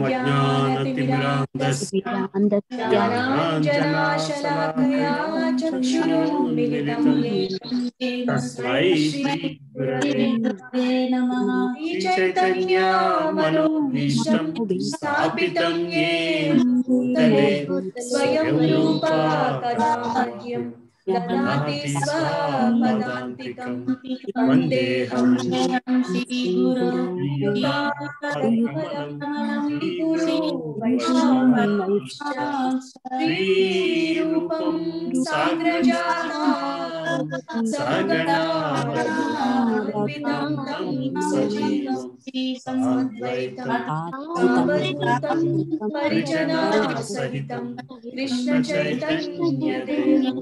ज्ञानतिमिरान्धस्य ज्ञानाञ्जनशलाकया चक्षुरुन्मिलितं येन तस्मै श्रीगुरवे नमः। श्रीचैतन्यमनोभीष्टं स्थापितं येन भूतले स्वयं रूपा कदा मह्यं ददाति स्वपदान्तिकं। वन्देऽहं श्रीगुरो गुरु वैष्णवंश्च श्रीरूपं साग्रजातं सहगणा रघुनाथान्वितं सजीवं साद्वैतं सावधूतं परिजनसहितं कृष्णचैतन्यदेवं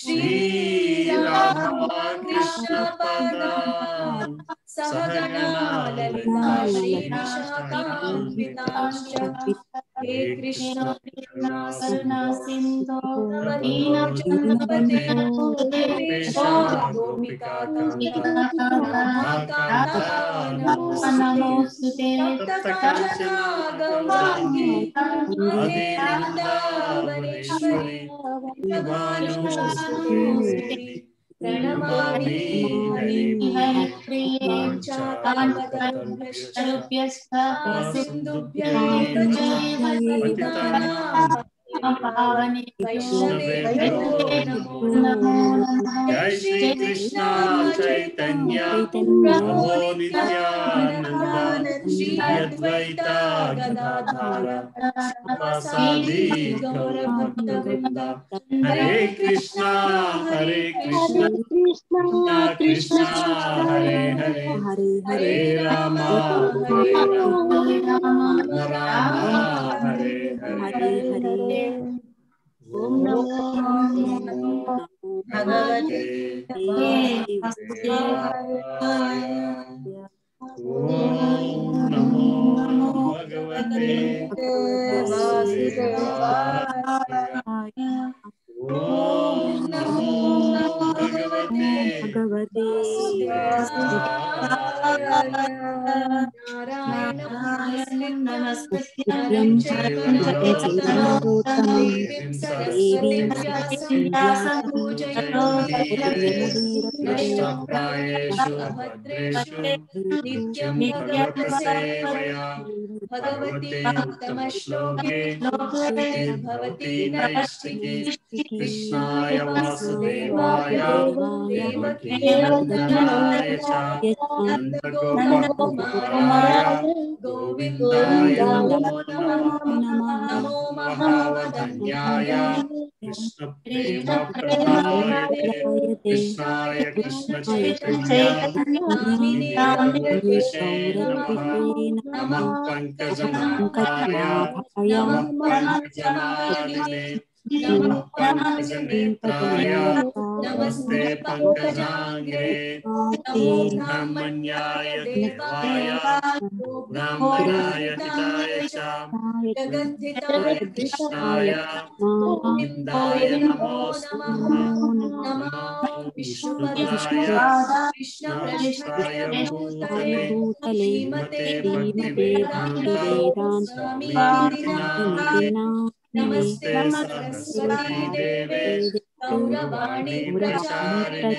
श्रीराधाकृष्णपादान् सहगणा ललिता श्रीविशाखान्वितांश्च। हे कृष्ण करुणा सिन्धो दीनबन्धो देवेश गोपिका कान्ता नमोस्तुते। तप्तकाञ्चना गौराङ्गी राधे वृन्दावनेश्वरी वृषभानुसुते प्रणमामि हरिप्रिये वाञ्छाकल्पतरुभ्यश्च सिन्धुभ्यैव पतितानां वैष्णवेभ्यो नमो नमः। जय श्री कृष्ण चैतन्य प्रभु नित्यानंद श्री अद्वैता गदाधर शिवासादि गौर भक्तवृंद। हरे कृष्णा कृष्णा कृष्णा हरे हरे हरे राम राम हरे हरे। ओम नमो भगवते वासुदेवाय। ओम नमो भगवते वासुदेवाय। ओम नमो भगवते वासुदेवाय। नारायणं नमस्कृत्य नरं चैव नरोत्तमं देवीं सरस्वतीं व्यासं पूजयतो भद्रेषु भद्रेषु नित्यं भगवत सेवया भगवती उत्तमश्लोके भवती नैष्टिकी। कृष्णाय वासुदेवाय देवकी नन्दनाय च नन्दगोपकुमाराय गोविन्दाय नमो नमः। नमो महावदन्याय कृष्णप्रेमप्रदायते कृष्णाय कृष्णचैतन्यनामिने गौरकृष्णे नमः। नमः पङ्कजनाभाय नमः पङ्कजमालिने नमः पङ्कजनेत्राय नमस्ते पङ्कजाङ्घ्रे। नमो ब्रह्मण्याय देवाय ब्राह्मणाय हिताय च जगद्धिताय कृष्णाय गोविन्दाय नमो नमः। नमः विष्णुपदाय कृष्णपृष्ठाय भूतले श्रीमते भक्तिवेदान्त स्वामिनिति नामिने। नमस्ते सरस्वती देवे गौरवाणी प्रचारिणे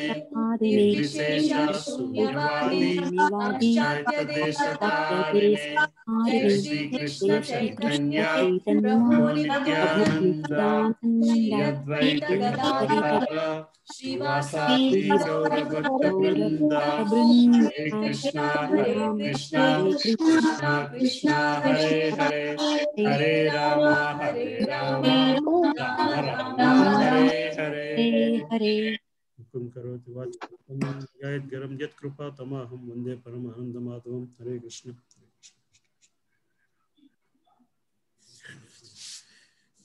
निर्विशेषशून्यवादी पाश्चात्यदेशतारिणे। जय श्री कृष्ण चैतन्य प्रभु नित्यानंद श्री अद्वैत गदाधर श्रीवासादि गौर भक्तवृंद। हरे कृष्णा कृष्णा कृष्णा हरे हरे हरे राम राम हरे हरे। करोति वाचालं यद्गरं यत्कृपा तमहं वन्दे परमानन्दमाधवं। हरे कृष्ण।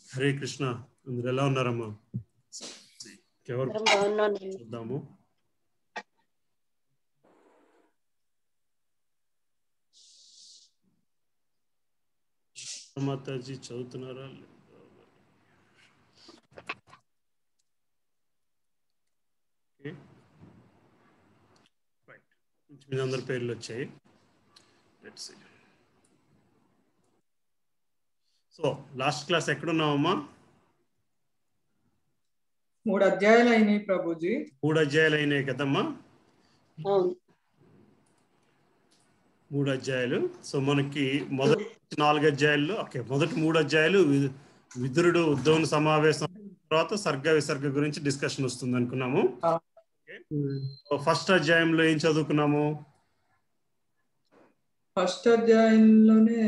హరే కృష్ణ. అందరూ ఎలా ఉన్నారమ్మా? ఎవరు చూద్దాము. మాతాజీ చదువుతున్నారా? మీ అందరి పేర్లు వచ్చాయి. Let's see. So last class ఎక్కడున్నావమ్మా? 3 అధ్యాయాలు అయినాయి ప్రభుజీ. 3 అధ్యాయాలు అయినాయి కదమ్మా. 3 అధ్యాయాలు. సో మనకి మొదటి 4 అధ్యాయాల్లో మొదటి 3 అధ్యాయాలు విదురుడు ఉద్ధవుని సమావేశం తర్వాత సర్గ విసర్గ గురించి డిస్కషన్ వస్తుంది అనుకున్నాము. ఫస్ట్ అధ్యాయంలో ఏం చదువుకున్నాము? ఫస్ట్ అధ్యాయంలోనే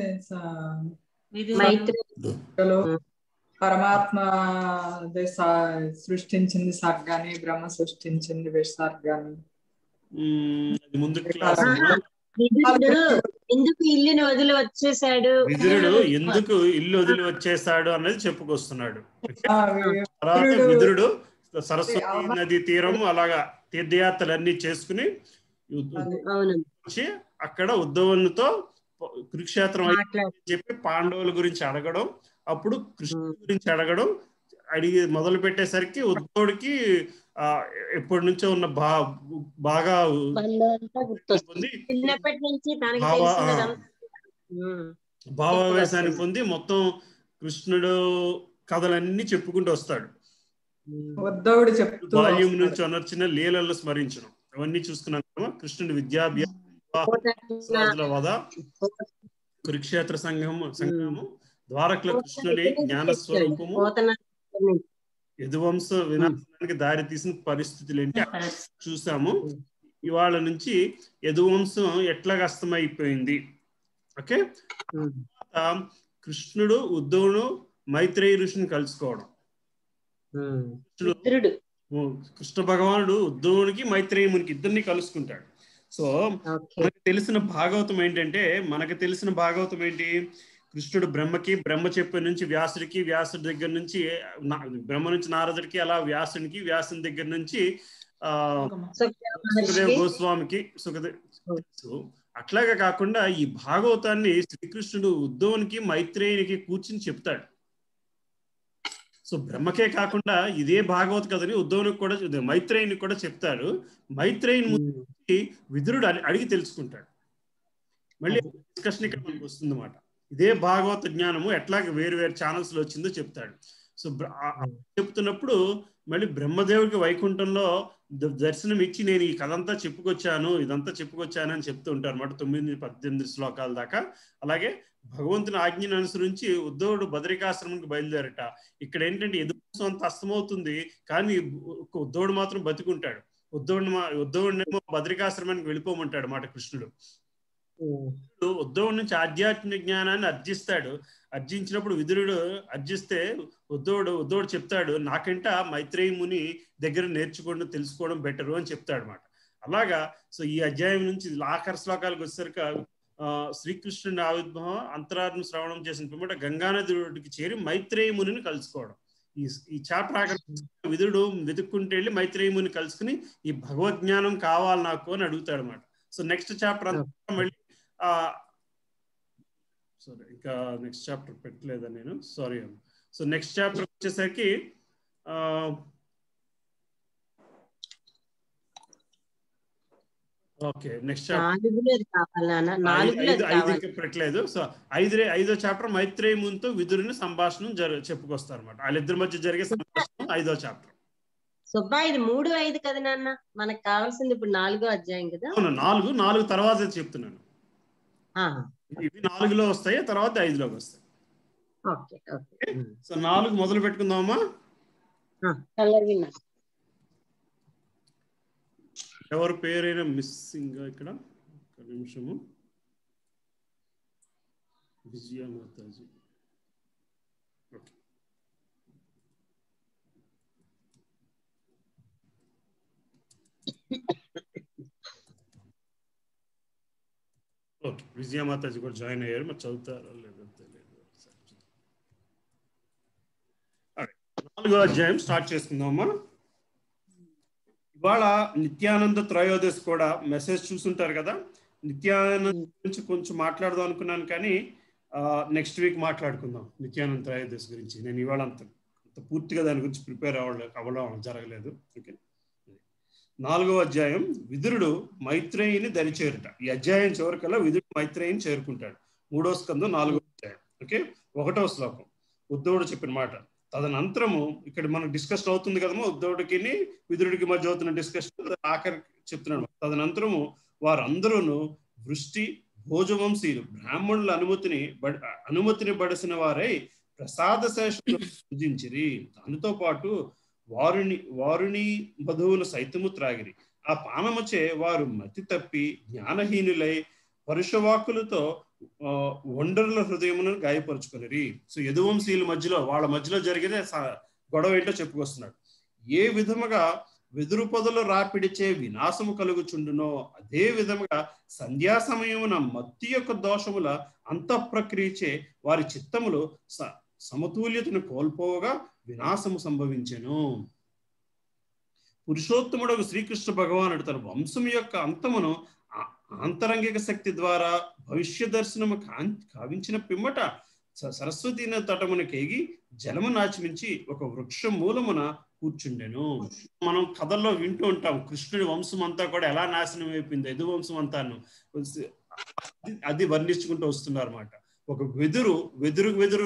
పరమాత్మ సృష్టించింది సర్గాని, బ్రహ్మ సృష్టించింది విసర్గాని. ముందు క్లాస్ ఎందుకు ఇల్లుని వదిలి వచ్చేసాడు, విదురుడు ఎందుకు ఇల్లు వదిలి వచ్చేసాడు అనేది చెప్పుకొస్తున్నాడు. తర్వాత విదురుడు సరస్వతి నది తీరము అలాగా తీర్థయాత్రలన్నీ చేసుకుని అక్కడ ఉద్ధవునితో కురుక్షేత్రం చెప్పి పాండవుల గురించి అడగడం, అప్పుడు కృష్ణుడి గురించి అడగడం అడిగి మొదలు పెట్టేసరికి ఉద్ధవుడికి ఎప్పటి నుంచో ఉన్న బాగా భావావేశాన్ని పొంది మొత్తం కృష్ణుడు కథలన్నీ చెప్పుకుంటూ వస్తాడు. బాల్యం నుంచి అనర్చిన లీలలు స్మరించడం అవన్నీ చూసుకున్నాం కదా. కృష్ణుడి విద్యాభ్యాస వద, కురుక్షేత్ర సంగ్రామం, ద్వారకలో కృష్ణుడి జ్ఞానస్వరూపము, యదువంశ వినాశనానికి దారి తీసిన పరిస్థితులు ఏంటి చూసాము. ఇవాళ నుంచి యదువంశం ఎట్లాగా అస్తమైపోయింది. ఓకే, కృష్ణుడు ఉద్ధవుడు మైత్రేయ ఋషిని కలుసుకోవడం. కృష్ణ భగవానుడు ఉద్ధవునికి మైత్రేయమునికి ఇద్దరిని కలుసుకుంటాడు. సో మనకు తెలిసిన భాగవతం ఏంటి? కృష్ణుడు బ్రహ్మ చెప్పే నుంచి వ్యాసుడికి, వ్యాసుడి దగ్గర నుంచి బ్రహ్మ నుంచి నారదుడికి, అలా వ్యాసునికి, వ్యాసుని దగ్గర నుంచి సుఖదేవ్ గోస్వామికి, సుఖదేవ్. అట్లాగా కాకుండా ఈ భాగవతాన్ని శ్రీకృష్ణుడు ఉద్ధవునికి మైత్రేయునికి కూర్చుని చెప్తాడు. సో బ్రహ్మకే కాకుండా ఇదే భాగవత కథని ఉద్ధవునికి కూడా, మైత్రేయునికి కూడా చెప్తాడు. మైత్రేయుని ముందు విదురుడు అడిగి తెలుసుకుంటాడు. మళ్ళీ డిస్కషన్ ఇక్కడ మనకు వస్తుంది అన్నమాట. ఇదే భాగవత జ్ఞానము ఎట్లాగ వేరు వేరు ఛానల్స్ లో వచ్చిందో చెప్తాడు. సో చెప్తున్నప్పుడు మళ్ళీ బ్రహ్మదేవుడికి వైకుంఠంలో దర్శనం ఇచ్చి నేను ఈ కథ అంతా ఇదంతా చెప్పుకొచ్చాను అని చెప్తూ ఉంటారు అన్నమాట 9-18 శ్లోకాల దాకా. అలాగే భగవంతుని ఆజ్ఞను అనుసరించి ఉద్ధవుడు బదరికాశ్రమానికి బయలుదేరట. ఇక్కడ ఏంటంటే యదువంశం అంత అస్తమవుతుంది, కానీ ఉద్ధవుడు మాత్రం బతికుంటాడు. ఉద్ధవుడినేమో బదరికాశ్రమానికి వెళ్ళిపోమంటాడు అన్నమాట కృష్ణుడు. ఉద్ధవుడి నుంచి ఆధ్యాత్మిక జ్ఞానాన్ని అర్జించినప్పుడు విదురుడు అర్జిస్తే ఉద్ధవుడు చెప్తాడు, నాకంట మైత్రేయ ముని దగ్గర నేర్చుకోవడం తెలుసుకోవడం బెటరు అని చెప్తాడు అనమాట. అలాగా సో ఈ అధ్యాయం నుంచి ఆఖరి శ్లోకాలకు వచ్చేసరికి శ్రీకృష్ణుని ఆవిర్భావం అంతరాత్మ శ్రవణం చేసిన పిమ్మట గంగానదికి చేరి మైత్రేయ మునిని కలుసుకోవడం. ఈ చాప్టర్ ఆఖరి విదురుడు వెతుక్కుంటూ వెళ్ళి మైత్రేయ ముని కలుసుకుని ఈ భగవద్జ్ఞానం కావాలి నాకు అని అడుగుతాడు అనమాట. సో నెక్స్ట్ చాప్టర్ అంతా మళ్ళీ ఇంకా నెక్స్ట్ చాప్టర్ పెట్టలేదా నేను, సారీ. సో నెక్స్ట్ చాప్టర్ వచ్చేసరికి ఓకే నెక్స్ట్ చాప్టర్ 5 ఇంకా పెట్టలేదు. సో 5వ చాప్టర్ మైత్రేయ మునితో విదురుని సంభాషణ చెప్పుకొస్తారు అనమాట. వాళ్ళిద్దరి మధ్య జరిగే సంభాషణ 5వ చాప్టర్. సుబ్బా ఇది 3, 5 కదా నాన్న, మనకు కావాల్సింది ఇప్పుడు 4వ అధ్యాయం కదా. 4 తర్వాత చెప్తున్నాను. ఇవి 4లో వస్తాయి, తర్వాత 5లోకి వస్తాయి. సో 4 మొదలు పెట్టుకుందామా? ఎవరి పేరైనా మిస్సింగ్ ఇక్కడ? ఒక నిమిషము. విజయ మాతాజీ. ఓకే, విజయ మాతాజీ కూడా జాయిన్ అయ్యారు. మరి చదువుతారో లేదో తెలియదు. 4వ అధ్యాయం స్టార్ట్ చేసుకుందామా? ఇవాళ నిత్యానంద త్రయోదశి కూడా మెసేజ్ చూసుంటారు కదా. నిత్యానంద గురించి కొంచెం మాట్లాడదాం అనుకున్నాను, కానీ నెక్స్ట్ వీక్ మాట్లాడుకుందాం నిత్యానంద త్రయోదశి గురించి. నేను ఇవాళ అంత పూర్తిగా దాని గురించి ప్రిపేర్ అవ్వడం జరగలేదు. ఓకే, 4వ అధ్యాయం విదురుడు మైత్రేయిని దరిచేరుట. ఈ అధ్యాయం చివరికల్లా విదురుడు మైత్రేయిని చేరుకుంటాడు. 3వ స్కందం 4వ అధ్యాయం. ఓకే, 1వ శ్లోకం ఉద్ధవుడు చెప్పిన మాట. తదనంతరము ఇక్కడ మనం డిస్కషన్ అవుతుంది కదమ్మా, ఉద్ధవుడికి విదురుడికి మధ్య అవుతున్న డిస్కషన్ ఆఖరి చెప్తున్నాడు. తదనంతరము వారందరూ వృష్టి భోజవంశీయులు బ్రాహ్మణుల అనుమతిని బడిసిన వారై ప్రసాద శేషులు పూజించిరి. దానితో పాటు వారుని వధువులు సైతము త్రాగిరి. ఆ పానముచే వారు మతి తప్పి జ్ఞానహీనులై పరుషవాకులతో ఒండరుల హృదయమును గాయపరుచుకుని. సో యదువంశీయుల మధ్యలో వాళ్ళ మధ్యలో జరిగిన గొడవ ఏంటో చెప్పుకొస్తున్నాడు. ఏ విధముగా వెదురు పొదలు రాపిడిచే వినాశము కలుగుచుండునో అదే విధముగా సంధ్యా సమయమున మత్తి యొక్క దోషముల అంతఃప్రక్రియచే వారి చిత్తములు సమతుల్యతను కోల్పోగా వినాశము సంభవించెను. పురుషోత్తముడు శ్రీకృష్ణ భగవానుడు తన వంశం యొక్క అంతమును ఆంతరంగిక శక్తి ద్వారా భవిష్య దర్శనము కావించిన పిమ్మట సరస్వతి తటమున కేగి జలము నాచిమించి ఒక వృక్షం మూలమున కూర్చుండెను. మనం కథల్లో వింటూ ఉంటాం, కృష్ణుడి వంశం అంతా కూడా ఎలా నాశనం అయిపోయింది, యదు వంశం అంతాను అది వర్ణించుకుంటూ వస్తున్నారు అన్నమాట. ఒక వెదురు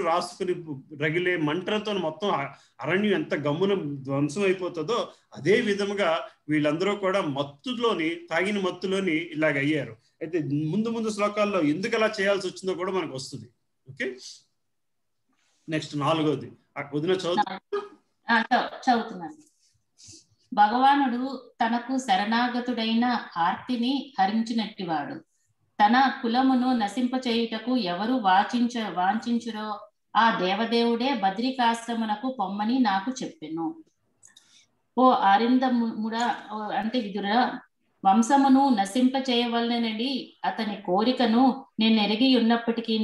రాసుకుని రగిలే మంటలతో మొత్తం అరణ్యం ఎంత గమ్మున ధ్వంసం అయిపోతుందో అదే విధముగా వీళ్ళందరూ కూడా తాగిన మత్తులోని ఇలాగ అయ్యారు. అయితే ముందు శ్లోకాల్లో ఎందుకు అలా చేయాల్సి వచ్చిందో కూడా మనకు వస్తుంది. ఓకే, నెక్స్ట్ 4వది వదిన చదువుతున్నాను. భగవానుడు తనకు శరణాగతుడైన ఆర్తిని హరించినట్టివాడు. తన కులమును నశింపచేయుటకు ఎవరు వాంఛించురో ఆ దేవదేవుడే బద్రికాశ్రమునకు పొమ్మని నాకు చెప్పెను. ఓ అరిందముడా, అంటే విదురా, వంశమును నశింపచేయవలనని అతని కోరికను నేను ఎరిగి ఉన్నప్పటికీ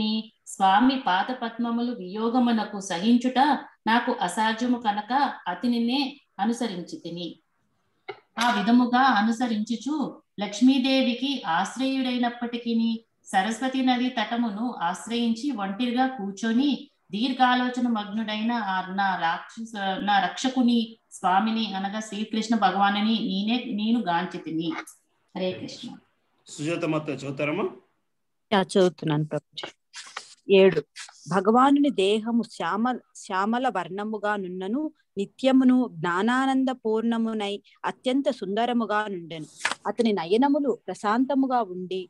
స్వామి పాద పద్మములు వియోగమునకు సహించుట నాకు అసాధ్యము కనుక అతనినే అనుసరించి తిని. ఆ విధముగా అనుసరించుచు లక్ష్మీదేవికి ఆశ్రయుడైనప్పటికీ సరస్వతి నది తటమును ఆశ్రయించి ఒంటిగా కూర్చొని దీర్ఘాలోచన మగ్నుడైన నా రక్షకుని స్వామిని అనగా శ్రీకృష్ణ భగవానుని నేను గాంచి తిని. హరే కృష్ణ. సుజాత మాత చదువుతారమ్మా? చదువుతున్నాను ప్రభుజీ. 7. భగవానుని దేహము శ్యామల వర్ణముగా నున్నను నిత్యమును జ్ఞానానంద పూర్ణమునై అత్యంత సుందరముగా నుండెను. అతని నయనములు ప్రశాంతముగా ఉండి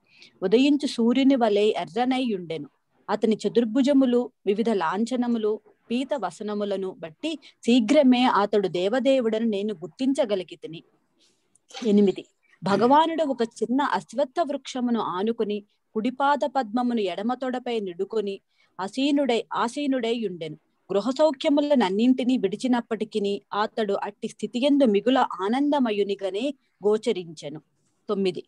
ఉదయించు సూర్యుని వలె ఎర్రనై ఉండెను. అతని చతుర్భుజములు వివిధ లాంఛనములు పీత వసనములను బట్టి శీఘ్రమే అతడు దేవదేవుడను నేను గుర్తించగలిగితిని. 8. భగవానుడు ఒక చిన్న అశ్వత్థ వృక్షమును ఆనుకుని కుడిపాద పద్మమును ఎడమ తొడపై నిడుకొని ఆసీనుడై ఉండెను. గృహ సౌఖ్యములనన్నింటినీ విడిచినప్పటికీ అతడు అట్టి స్థితియందు మిగుల ఆనందమయునిగానే గోచరించెను. 9.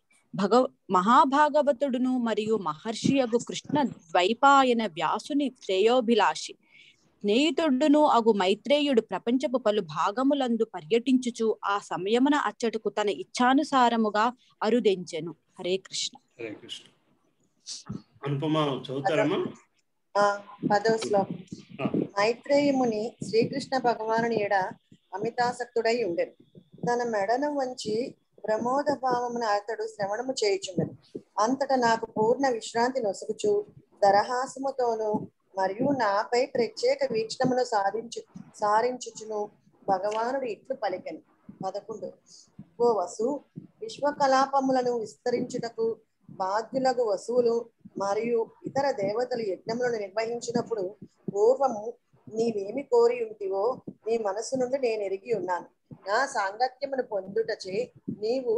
మహాభాగవతుడును మరియు మహర్షియగు కృష్ణ ద్వైపాయన వ్యాసుని శ్రేయోభిలాషి స్నేహితుడును అగు మైత్రేయుడు ప్రపంచపు పలు భాగములందు పర్యటించుచు ఆ సమయమున అచ్చటకు తన ఇచ్ఛానుసారముగా అరుదెంచెను. హరే కృష్ణ. హరే కృష్ణ. అనుపమ చదువుతారమ్మా? 10వ శ్లోకం. మైత్రేయముని శ్రీకృష్ణ భగవానుని ఎడ అమితాసక్తుడై ఉండెను. తన మెడను వంచి ప్రమోద భావమున అతడు శ్రవణము చేయుచుండెను. అంతటా నాకు పూర్ణ విశ్రాంతి నొసుగుచు దరహాసముతోను మరియు నాపై ప్రత్యేక వీక్షణమును సారించుచును భగవానుడు ఇట్లు పలికెను. 11. ఓ వసు, విశ్వకలాపములను విస్తరించుటకు బాధ్యులకు వసువులు మరియు ఇతర దేవతలు యజ్ఞములను నిర్వహించినప్పుడు పూర్వము నీవేమి కోరి ఉంటివో నీ మనస్సు నుండి నేను ఎరిగి ఉన్నాను. నా సాంగత్యమును పొందుటచే నీవు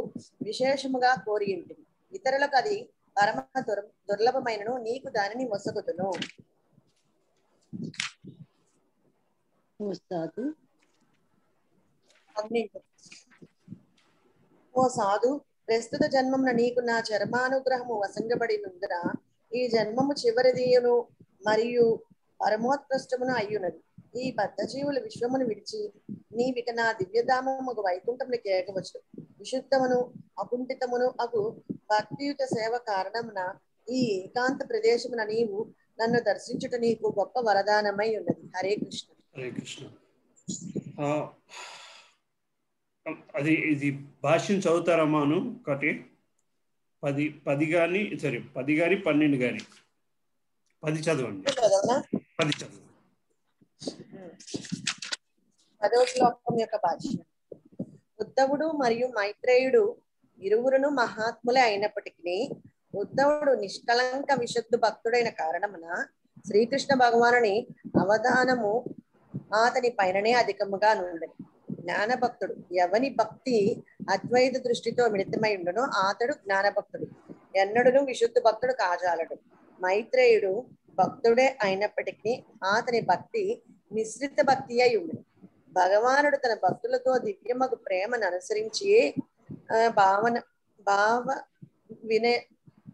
విశేషముగా కోరి ఉంటివి. ఇతరులకు అది పరమ దుర్లభమైనను నీకు దానిని మొసగుతును. ఓ సాధు, ప్రస్తుత జన్మమున నీకు నా చర్మానుగ్రహము వసంగబడినందున ఈ జన్మము చివరిదియును మరియు పరమోత్కృష్టమును అయ్యున్నది. ఈ బద్ధజీవులు విశ్వమును విడిచి నీవిక నా దివ్యధామము వైకుంఠమునికి ఏగవచ్చు. విశుద్ధమును అకుంఠితమును అగు భక్తియుత సేవ కారణమున ఈ ఏకాంత ప్రదేశమున నీవు నన్ను దర్శించుట నీకు గొప్ప వరదానమై ఉన్నది. హరే కృష్ణ. హరే కృష్ణ. ఇది భాష్యం చదువుతారమ్మాను. ఒకటి 10 కానీ 12 కానీ 10 చదవండి. చదవనా? 10 చదవండి. 10వ శ్లోకం యొక్క భాష్యం. ఉద్ధవుడు మరియు మైత్రేయుడు ఇరువురును మహాత్ములే అయినప్పటికీ ఉద్ధవుడు నిష్కలంక విశుద్ధ భక్తుడైన కారణమున శ్రీకృష్ణ భగవానుని అవధానము అతని పైననే అధికముగా నుండెను. జ్ఞాన భక్తుడు ఎవని భక్తి అద్వైత దృష్టితో మిళితమై ఉండునో అతడు జ్ఞానభక్తుడు, ఎన్నడును విశుద్ధ భక్తుడు కాజాలడు. మైత్రేయుడు భక్తుడే అయినప్పటికీ అతని భక్తి మిశ్రిత భక్తి అయి ఉండును. భగవానుడు తన భక్తులతో దివ్యమగు ప్రేమను అనుసరించి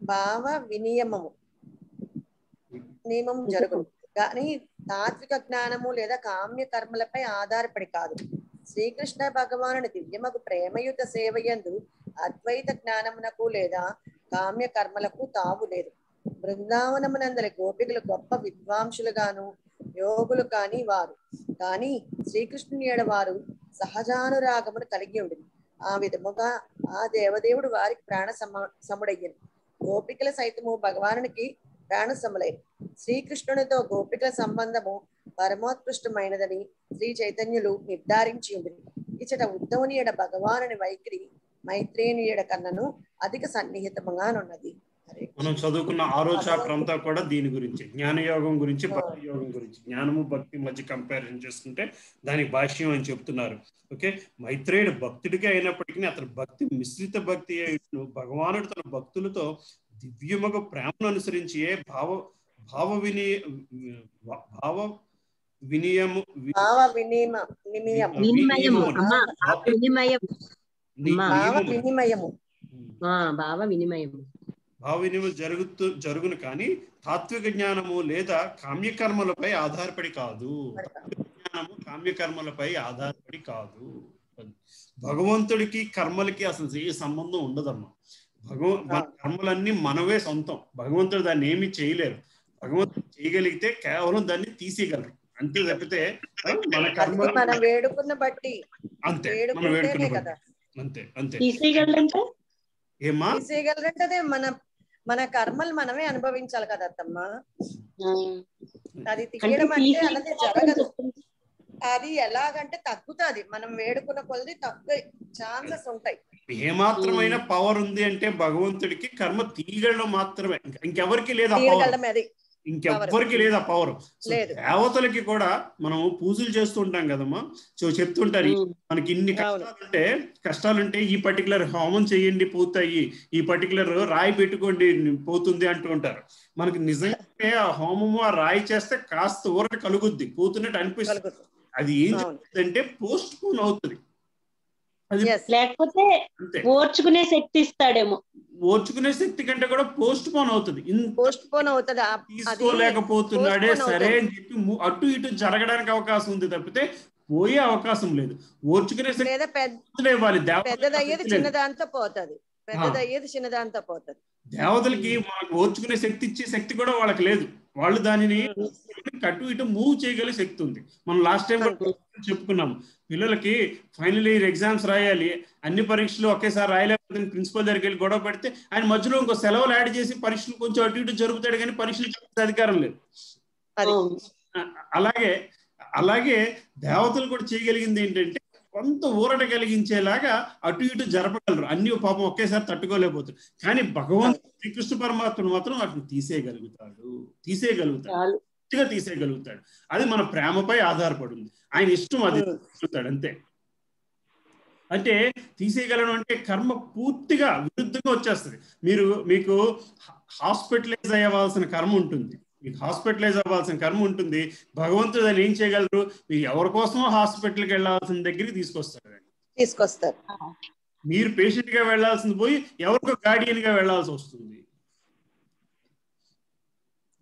భావ వినియమము నియమం జరుగును, కానీ తాత్విక జ్ఞానము లేదా కామ్య కర్మలపై ఆధారపడి కాదు. శ్రీకృష్ణ భగవానుని దివ్యమగు ప్రేమయుత సేవయందు అద్వైత జ్ఞానమునకు లేదా కామ్య కర్మలకు తావు లేదు. బృందావనమునందలి గోపికలు గొప్ప విద్వాంసులుగాను యోగులు కాని వారు, కానీ శ్రీకృష్ణుని ఏడ వారు సహజానురాగమును కలిగి ఉండింది. ఆ విధముగా ఆ దేవదేవుడు వారికి ప్రాణ సముడయ్యను. గోపికల సైతము భగవానునికి ప్రాణ సములై. శ్రీకృష్ణునితో గోపికల సంబంధము పరమోత్కృష్టమైనదని శ్రీ చైతన్యులు నిర్ధారించి ఉంది. ఇచ్చట ఉద్ధవుని ఎడ భగవానుని వైఖరి మైత్రేయుని ఎడ కన్నను అధిక సన్నిహితముగానున్నది. మనం చదువుకున్న 6వ చాప్టర్ అంతా కూడా దీని గురించి, జ్ఞానయోగం గురించి, భక్తి యోగం గురించి, జ్ఞానము భక్తి మధ్య కంపారిజన్ చేసుకుంటే దానికి భాష్యం అని చెప్తున్నారు. ఓకే, మైత్రేయుడు భక్తుడిగా అయినప్పటికీ అతని భక్తి మిశ్రిత భక్తి అయిన భగవానుడు తన భక్తులతో దివ్యమగ ప్రేమను అనుసరించి భావ వినిమయం జరుగును, కానీ తాత్విక జ్ఞానము లేదా కామ్యకర్మలపై ఆధారపడి కాదు. జ్ఞానము కామ్యకర్మలపై ఆధారపడి కాదు. భగవంతుడికి కర్మలకి అసలు ఏ సంబంధం ఉండదమ్మా. మన కర్మలన్నీ మనవే సొంతం. భగవంతుడు దాన్ని ఏమి చేయలేరు. భగవంతుడు చేయగలిగితే కేవలం దాన్ని తీసేయగలరు, అంతే తప్పితే మన కర్మలు మన వేడుకున్న బట్టి అంతే, మన వేడుకున్న బట్టి అంతే అంతే. ఏమా తీసేయగలరంటే అదే మన కర్మలు మనమే అనుభవించాలి కదా అత్తమ్మా. అది తీయడం అంటే అన్నది జరగదు. అది ఎలాగంటే తగ్గుతుంది, మనం వేడుకున్న కొద్ది తగ్గే ఛాన్సెస్ ఉంటాయి. ఏమాత్రమైన పవర్ ఉంది అంటే భగవంతుడికి కర్మ తీయగలడం మాత్రమే, ఇంకెవరికి లేదు ఆ పవర్. ఇంకెవ్వరికి లేదు ఆ పవర్. దేవతలకి కూడా మనం పూజలు చేస్తూ ఉంటాం కదమ్మా. చెప్తుంటారు మనకి ఇన్ని కష్టాలుంటే ఈ పర్టికులర్ హోమం చేయండి పోతాయి, ఈ పర్టికులర్ రాయి పెట్టుకోండి పోతుంది అంటూ ఉంటారు. మనకి నిజంగా ఆ హోమము ఆ రాయి చేస్తే కాస్త ఊరట కలుగుద్ది, పోతున్నట్టు అనిపిస్తుంది. అది ఏం చెప్తుందంటే పోస్ట్ పోన్ అవుతుంది. లేకపోతే ఓర్చుకునే శక్తి ఇస్తాడేమో. ఓర్చుకునే శక్తి కంటే కూడా పోస్ట్ పోన్ అవుతుంది. తీసుకోలేకపోతున్నాడే సరే అని చెప్పి అటు ఇటు జరగడానికి అవకాశం ఉంది తప్పితే పోయే అవకాశం లేదు. ఓర్చుకునే శక్తి ఇవ్వాలి. దేవతలకి మనకు ఓర్చుకునే శక్తి ఇచ్చే శక్తి కూడా వాళ్ళకి లేదు. వాళ్ళు దానిని అటు ఇటు మూవ్ చేయగలిగే శక్తి ఉంది. మనం లాస్ట్ టైం చెప్పుకున్నాము, పిల్లలకి ఫైనల్ ఇయర్ ఎగ్జామ్స్ రాయాలి, అన్ని పరీక్షలు ఒకేసారి రాయలేకపోతే ప్రిన్సిపల్ దగ్గరికి వెళ్ళి గొడవ పెడితే ఆయన మధ్యలో ఇంకో సెలవులు యాడ్ చేసి పరీక్షలు కొంచెం అటు ఇటు జరుగుతాడు, కానీ పరీక్షలు చెప్పే అధికారం లేదు. అలాగే దేవతలు కూడా చేయగలిగింది ఏంటంటే కొంత ఊరట కలిగించేలాగా అటు ఇటు జరపగలరు. అన్ని పాపం ఒకేసారి తట్టుకోలేకపోతారు. కానీ భగవంతుడు శ్రీకృష్ణ పరమాత్ముడు మాత్రం వాటిని తీసేయగలుగుతాడు. అది మన ప్రేమపై ఆధారపడి ఉంది. ఆయన ఇష్టం అది తీసేస్తాడు అంతే. అంటే తీసేయగలడం అంటే కర్మ పూర్తిగా విరుద్ధంగా వచ్చేస్తుంది. మీకు హాస్పిటలైజ్ అయ్యవలసిన కర్మ ఉంటుంది, మీకు హాస్పిటలైజ్ అవ్వాల్సిన కర్మ ఉంటుంది. భగవంతుడు దాన్ని ఏం చేయగలరు, మీరు ఎవరి కోసమో హాస్పిటల్కి వెళ్ళాల్సిన దగ్గరికి తీసుకొస్తారు. మీరు పేషెంట్ గా వెళ్లాల్సింది పోయి ఎవరికో గార్డియన్ గా వెళ్లాల్సి వస్తుంది.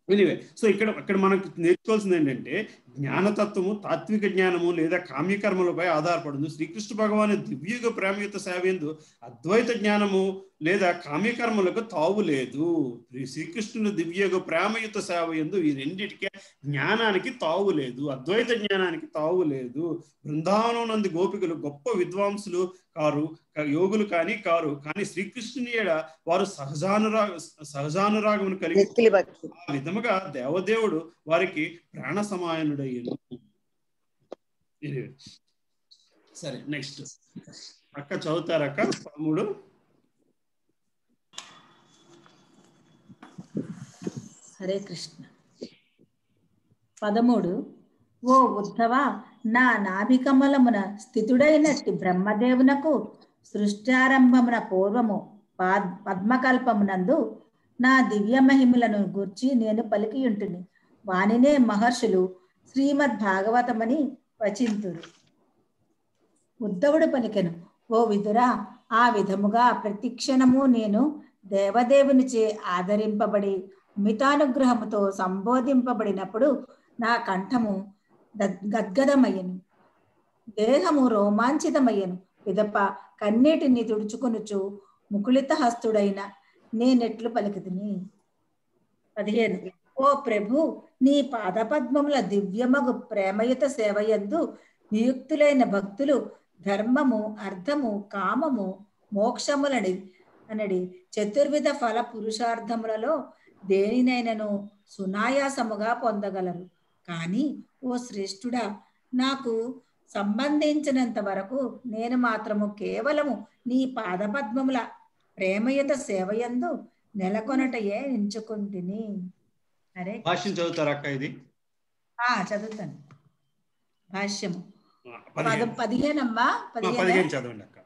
ఎనీవే, సో ఇక్కడ మనకు నేర్చుకోవాల్సింది ఏంటంటే జ్ఞానతత్వము, తాత్విక జ్ఞానము లేదా కామ్యకర్మలపై ఆధారపడింది. శ్రీకృష్ణ భగవాను దివ్యయుగ ప్రేమయుత సేవయందు అద్వైత జ్ఞానము లేదా కామ్యకర్మలకు తావు లేదు. శ్రీకృష్ణుని దివ్యయుగ ప్రేమయుత సేవయందు ఈ రెండిటికే జ్ఞానానికి తావు లేదు, అద్వైత జ్ఞానానికి తావు లేదు. బృందావనం నందు గోపికలు గొప్ప విద్వాంసులు కారు, యోగులు కారు, కానీ శ్రీకృష్ణుని ఏడ వారు సహజానురాగమును కలిగి ఆ విధముగా దేవదేవుడు వారికి ప్రాణ సమాయనుడయ్యను. సరే, నెక్స్ట్ అక్క చదువుతారక్క 13. హరే కృష్ణ. 13. ఓ ఉద్ధవ, నా నాభికమలమున స్థితుడైనట్టి బ్రహ్మదేవునకు సృష్టారంభమున పూర్వము పద్మకల్పమునందు నా దివ్య మహిమలను గూర్చి నేను పలికియుంటిని. వానినే మహర్షులు శ్రీమద్ భాగవతమని వచింతురు. ఉద్ధవుడు పలికెను, ఓ విదురా, ఆ విధముగా ప్రతిక్షణము నేను దేవదేవునిచే ఆదరింపబడి మితానుగ్రహముతో సంబోధింపబడినప్పుడు నా కంఠము గద్గదమయ్యను, దేహము రోమాంచితమయ్యను. పిదప కన్నీటిని తుడుచుకొనుచు ముకుళిత హస్తుడైన నేనెట్లు పలికితిని. 15. ఓ ప్రభు, నీ పాదపద్మముల దివ్యమగు ప్రేమయుత సేవయందు నియుక్తులైన భక్తులు ధర్మము, అర్థము, కామము, మోక్షములని అనడి చతుర్విధ ఫల పురుషార్థములలో దేనినైనను సునాయాసముగా పొందగలరు. కానీ ఓ శ్రేష్ఠుడా, నాకు సంబంధించినంత వరకు నేను మాత్రము కేవలము నీ పాదపద్మముల ప్రేమయుత సేవయందు నెలకొనటయే ఎంచుకుంటుని. అరే భాష్యం చదువుతారా అక్క? ఇది చదువుతాను. భాష్యము 15 అమ్మా. 15 చదవండి అక్క.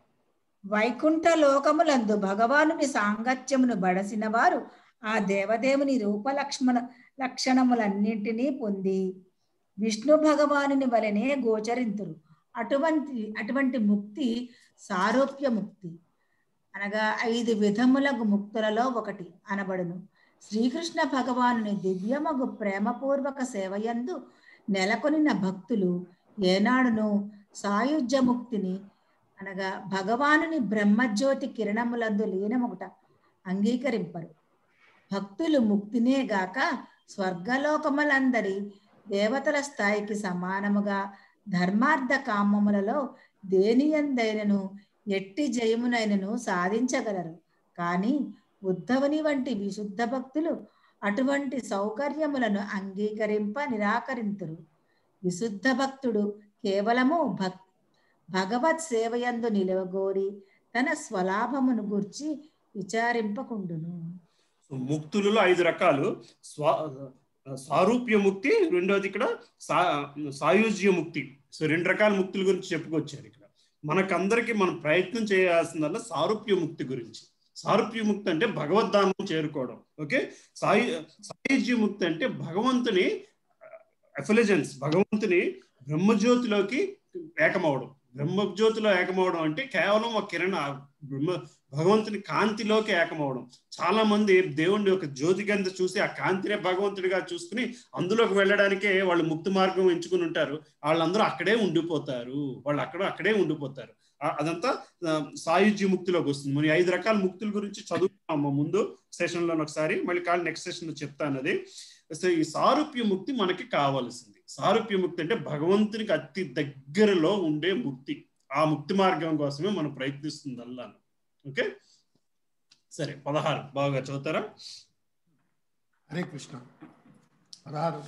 వైకుంఠ లోకములందు భగవానుని సాంగత్యమును బడసిన వారు ఆ దేవదేవుని లక్షణములన్నింటినీ పొంది విష్ణు భగవానుని వలనే గోచరింతురు. అటువంటి ముక్తి సారూప్య ముక్తి అనగా 5 విధములకు ముక్తులలో ఒకటి అనబడును. శ్రీకృష్ణ భగవానుని దివ్యమగు ప్రేమపూర్వక సేవయందు నెలకొనిన భక్తులు ఏనాడును సాయుజ్య ముక్తిని అనగా భగవానుని బ్రహ్మజ్యోతి కిరణములందు లీనముట అంగీకరింపరు. భక్తులు ముక్తినే గాక స్వర్గలోకములందరి దేవతల స్థాయికి సమానముగా ధర్మార్థ కామములలో దేనియందైనను ఎట్టి జయమునైనను సాధించగలరు. కానీ ఉద్ధవుని వంటి విశుద్ధ భక్తులు అటువంటి సౌకర్యములను అంగీకరింప నిరాకరింతురు. విశుద్ధ భక్తుడు కేవలము భగవత్ సేవయందు నిలవగోరి తన స్వలాభమును గూర్చి విచారింపకుండును. ముక్తులలో 5 రకాలు. సారూప్య ముక్తి, రెండోది ఇక్కడ సాయుజ్య ముక్తి. సో 2 రకాల ముక్తుల గురించి చెప్పుకొచ్చారు ఇక్కడ. మనకందరికి మనం ప్రయత్నం చేయాల్సిందల్లా సారూప్య ముక్తి గురించి. సారూప్య ముక్తి అంటే భగవద్ధామం చేరుకోవడం. ఓకే. సాయుజ్య ముక్తి అంటే భగవంతుని ఎఫిలిజెన్స్, భగవంతుని బ్రహ్మజ్యోతిలోకి ఏకమవడం. బ్రహ్మజ్యోతిలో ఏకమవడం అంటే కేవలం ఒక కిరణ భగవంతుని కాంతిలోకి ఏకమవడం. చాలా మంది దేవుణ్ణి ఒక జ్యోతి కింద చూసి ఆ కాంతినే భగవంతుడిగా చూసుకుని అందులోకి వెళ్ళడానికే వాళ్ళు ముక్తి మార్గం ఎంచుకుని ఉంటారు. వాళ్ళందరూ అక్కడే ఉండిపోతారు. అక్కడే ఉండిపోతారు. అదంతా సాయుజ్య ముక్తిలోకి వస్తుంది. మరి 5 రకాల ముక్తుల గురించి చదువుతాము ముందు సెషన్లో ఒకసారి, మళ్ళీ కాదు నెక్స్ట్ సెషన్లో చెప్తాను అది. సో ఈ సారూప్య ముక్తి మనకి కావాల్సింది. సారూప్య ముక్తి అంటే భగవంతునికి అతి దగ్గరలో ఉండే ముక్తి. ఆ ముక్తి మార్గం కోసమే మనం ప్రయత్నిస్తుందల్లా. ఓకే, సరే 16 బాగా చదువుతారా? హరే కృష్ణ. 16.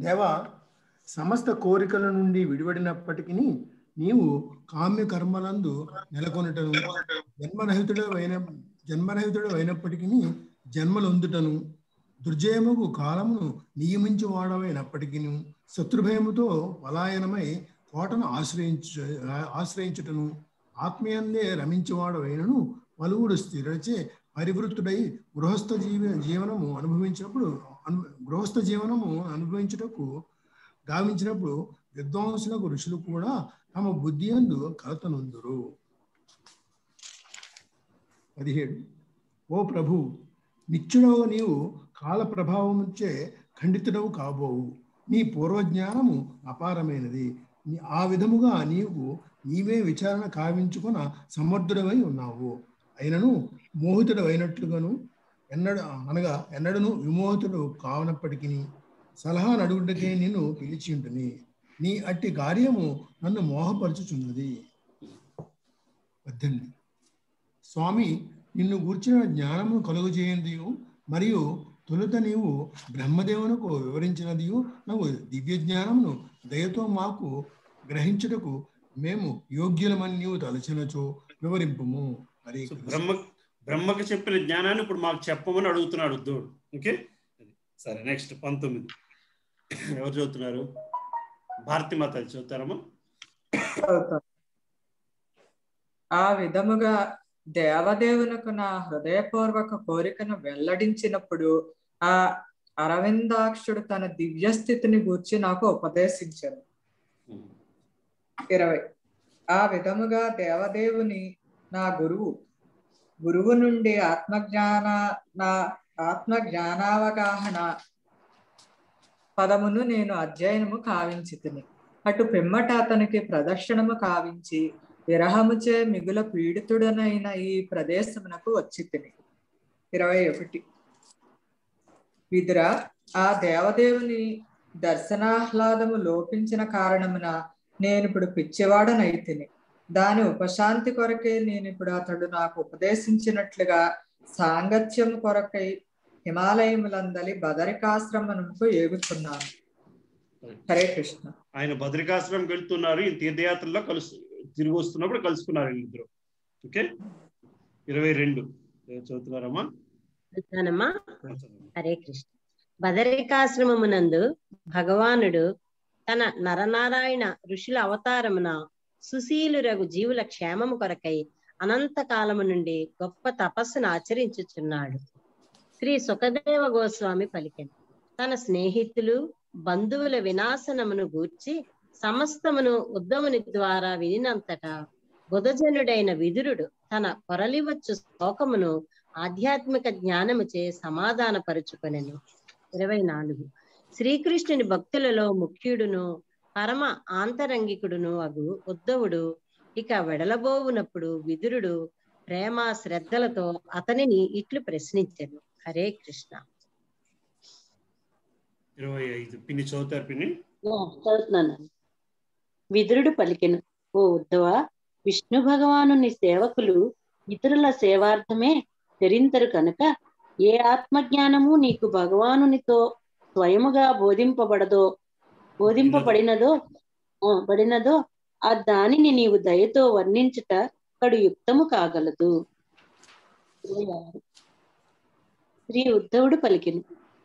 దేవా, సమస్త కోరికల నుండి విడిపడినప్పటికీ నీవు కామ్య కర్మలందు నెలకొనటను, జన్మరహితుడు అయినప్పటికీ జన్మలొందుటను, దుర్జయముకు కాలమును నియమించి వాడవైనప్పటికీ శత్రుభయముతో పలాయనమై కోటను ఆశ్రయించుటను, ఆత్మీయందే రమించేవాడవైనను పలువుడు స్థిరచే పరివృత్తుడై గృహస్థ జీవనము అనుభవించుటకు గావించినప్పుడు విద్వాంసులకు ఋషులు కూడా తమ బుద్ధి యందు కలతనుందురు. 17. ఓ ప్రభు, నిత్యుడవు నీవు కాల ప్రభావముచే ఖండితుడవు కాబోవు. నీ పూర్వజ్ఞానము అపారమైనది. ఆ విధముగా నీవే విచారణ కావించుకున్న సమర్థుడవై ఉన్నావు. అయినను మోహితుడు అయినట్లుగాను ఎన్నడను విమోహితుడు కావనప్పటికీ సలహా అడుగుటకే నిన్ను పిలిచి ఉంటుంది. నీ అట్టి కార్యము నన్ను మోహపరచుచున్నది. 18. స్వామి, నిన్ను గూర్చిన జ్ఞానము కలుగజేయనిదియు మరియు తొలుత నీవు బ్రహ్మదేవునకు వివరించినదియు నాకు దివ్య జ్ఞానమును దయతో మాకు గ్రహించుటకు మేము యోగ్యులమని నీవు తలచినచో వివరింపుము. హరే బ్రహ్మకి చెప్పిన జ్ఞానాన్ని ఇప్పుడు మాకు చెప్పమని అడుగుతున్నాడు ఉద్ధవుడు. ఓకే, సరే. నెక్స్ట్ 19 ఎవరు చదువుతున్నారు? భారతి మాత చదువుతారమ్మా. ఆ విధముగా దేవదేవునకు నా హృదయపూర్వక కోరికను వెల్లడించినప్పుడు ఆ అరవిందాక్షుడు తన దివ్య స్థితిని గూర్చి నాకు ఉపదేశించాను. 20. ఆ విధముగా దేవదేవుని నా గురువు నుండి ఆత్మజ్ఞానావగాహన పదమును నేను అధ్యయనము కావించితిని. అటు పిమ్మట అతనికి ప్రదర్శనము కావించి విరహముచే మిగుల పీడితుడనైన ఈ ప్రదేశమునకు వచ్చి తిని. 21. విదుర, ఆ దేవదేవుని దర్శనాహ్లాదము లోపించిన కారణమున నేనిప్పుడు పిచ్చివాడనైతిని. దాని ఉపశాంతి కొరకే నేనిప్పుడు అతడు నాకు ఉపదేశించినట్లుగా సాంగత్యం కొరకై హిమాలయములందలి బదరికాశ్రమముకు ఏగుతున్నాను. హరే కృష్ణ. ఆయన బదరికాశ్రమంకి వెళ్తున్నారు. ఈ తీర్థయాత్రలో తిరిగి వస్తున్నప్పుడు కలుసుకున్నారు వీళ్ళిద్దరు. ఓకే, 22 చదువుతున్నారమ్మా. హరే కృష్ణ. బదరికాశ్రమమునందు భగవానుడు తన నరనారాయణ ఋషుల అవతారమున సుశీలురగు జీవుల క్షేమము కొరకై అనంత కాలము నుండి గొప్ప తపస్సును ఆచరించుచున్నాడు. శ్రీ సుఖదేవ గోస్వామి పలికెను. తన స్నేహితులు బంధువుల వినాశనమును గూర్చి సమస్తమును ఉద్ధవుని ద్వారా వినినంతటా బుధజనుడైన విదురుడు తన పొరలివచ్చు శ్లోకమును ఆధ్యాత్మిక జ్ఞానముచే సమాధానపరుచుకొనెను. 24. శ్రీకృష్ణుని భక్తులలో ముఖ్యుడును పరమ ఆంతరంగికుడును అగు ఉద్ధవుడు ఇక వెడలబోవునప్పుడు విదురుడు ప్రేమ శ్రద్ధలతో అతనిని ఇట్లు ప్రశ్నించెను. హరే కృష్ణ. 25 పిన్ని చదువుతారు. పిన్ని చదువుతున్నాను. విదురుడు పలికెను, ఓ ఉద్ధవ, విష్ణు భగవానుని సేవకులు ఇతరుల సేవార్థమే ధరింతరు కనుక ఏ ఆత్మజ్ఞానము నీకు భగవానునితో స్వయముగా బడినదో ఆ దానిని నీవు దయతో వర్ణించుట కడు యుక్తము కాగలదు. శ్రీ ఉద్ధవుడు పలికెను,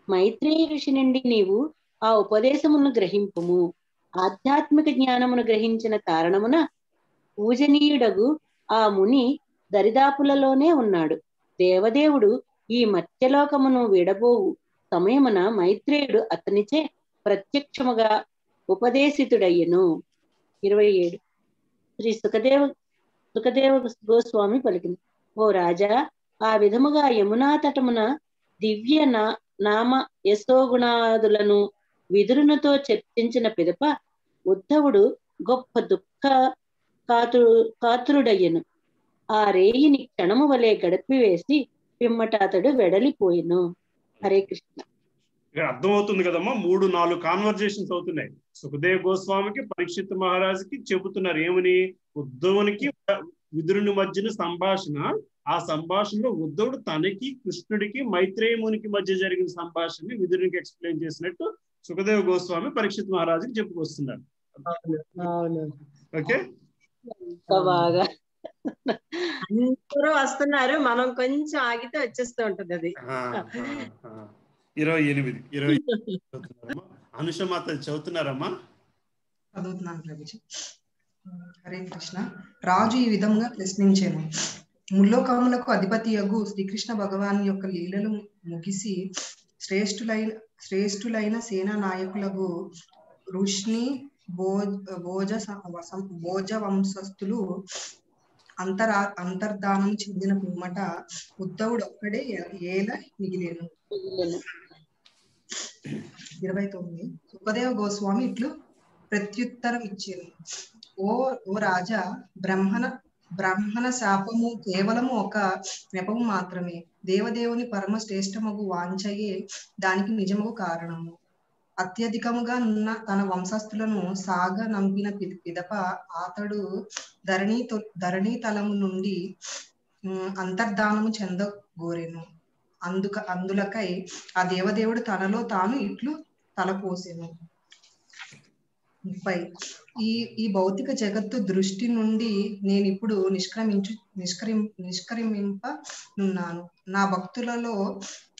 మైత్రేయ ఋషి నుండి నీవు ఆ ఉపదేశమును గ్రహింపుము. ఆధ్యాత్మిక జ్ఞానమును గ్రహించిన కారణమున పూజనీయుడగు ఆ ముని దరిదాపులలోనే ఉన్నాడు. దేవదేవుడు ఈ మత్స్యలోకమును విడబోవు సమయమున మైత్రేయుడు అతనిచే ప్రత్యక్షముగా ఉపదేశితుడయ్యను. 27. శ్రీ సుఖదేవ గోస్వామి పలికిన, ఓ రాజా, ఆ విధముగా యమునా తటమున దివ్య నామ యశోగుణాదులను విదురునితో చర్చించిన పిదప ఉద్ధవుడు గొప్ప దుఃఖ కాతురుడయ్యను. ఆ రేయిని క్షణము వలె గడిపివేసి పిమ్మట అతడు వెడలిపోయెను. హరే కృష్ణ. ఇక్కడ అర్థమవుతుంది కదమ్మా, 3-4 కాన్వర్జేషన్స్ అవుతున్నాయి. సుఖదేవ్ గోస్వామికి, పరీక్షిత్ మహారాజుకి చెబుతున్నారు ఏమని, ఉద్ధవునికి విదురుని మధ్యన సంభాషణ. ఆ సంభాషణలో ఉద్ధవుడు తనకి కృష్ణుడికి మైత్రేయ మునికి మధ్య జరిగిన సంభాషణని విదురునికి ఎక్స్ప్లెయిన్ చేసినట్టు సుఖదేవ్ గోస్వామి పరీక్షిత్ మహారాజుకి చెప్పుకొస్తున్నారు. ఓకే, బాగా అందరూ వస్తున్నారు, మనం కొంచెం ఆగితే వచ్చేస్తూ ఉంటుంది అది. 28 అనుషమాత చదువుతున్నారమ్మా. చదువుతున్నాను ప్రభుజీ. హరే కృష్ణ. రాజు ఈ విధంగా ప్రశ్నించాను, ముల్లోకములకు అధిపతియగు శ్రీకృష్ణ భగవాన్ యొక్క లీలలు ముగిసి శ్రేష్ఠులైన సేనా నాయకులకు ఋష్ణి భోజ వంశస్థులు అంతర్ధానం చెందిన పిమ్మట ఉద్ధవుడు ఒక్కడే ఏల మిగిలేను. 29 సుఖదేవ గోస్వామి ఇట్లు ప్రత్యుత్తరం ఇచ్చారు. ఓ రాజా, బ్రాహ్మణ శాపము కేవలము ఒక నెపము మాత్రమే. దేవదేవుని పరమ శ్రేష్టమగు వాంఛయే దానికి నిజముగు కారణము. అత్యధికముగా ఉన్న తన వంశస్థులను సాగ నంపిన పిదప అతడు ధరణీ తలము నుండి అంతర్ధానము చెందగోరెను. అందులకై ఆ దేవదేవుడు తనలో తాను ఇట్లు తలపోసెను. 30 ఈ భౌతిక జగత్తు దృష్టి నుండి నేను ఇప్పుడు నిష్క్రమింపనున్నాను. నా భక్తులలో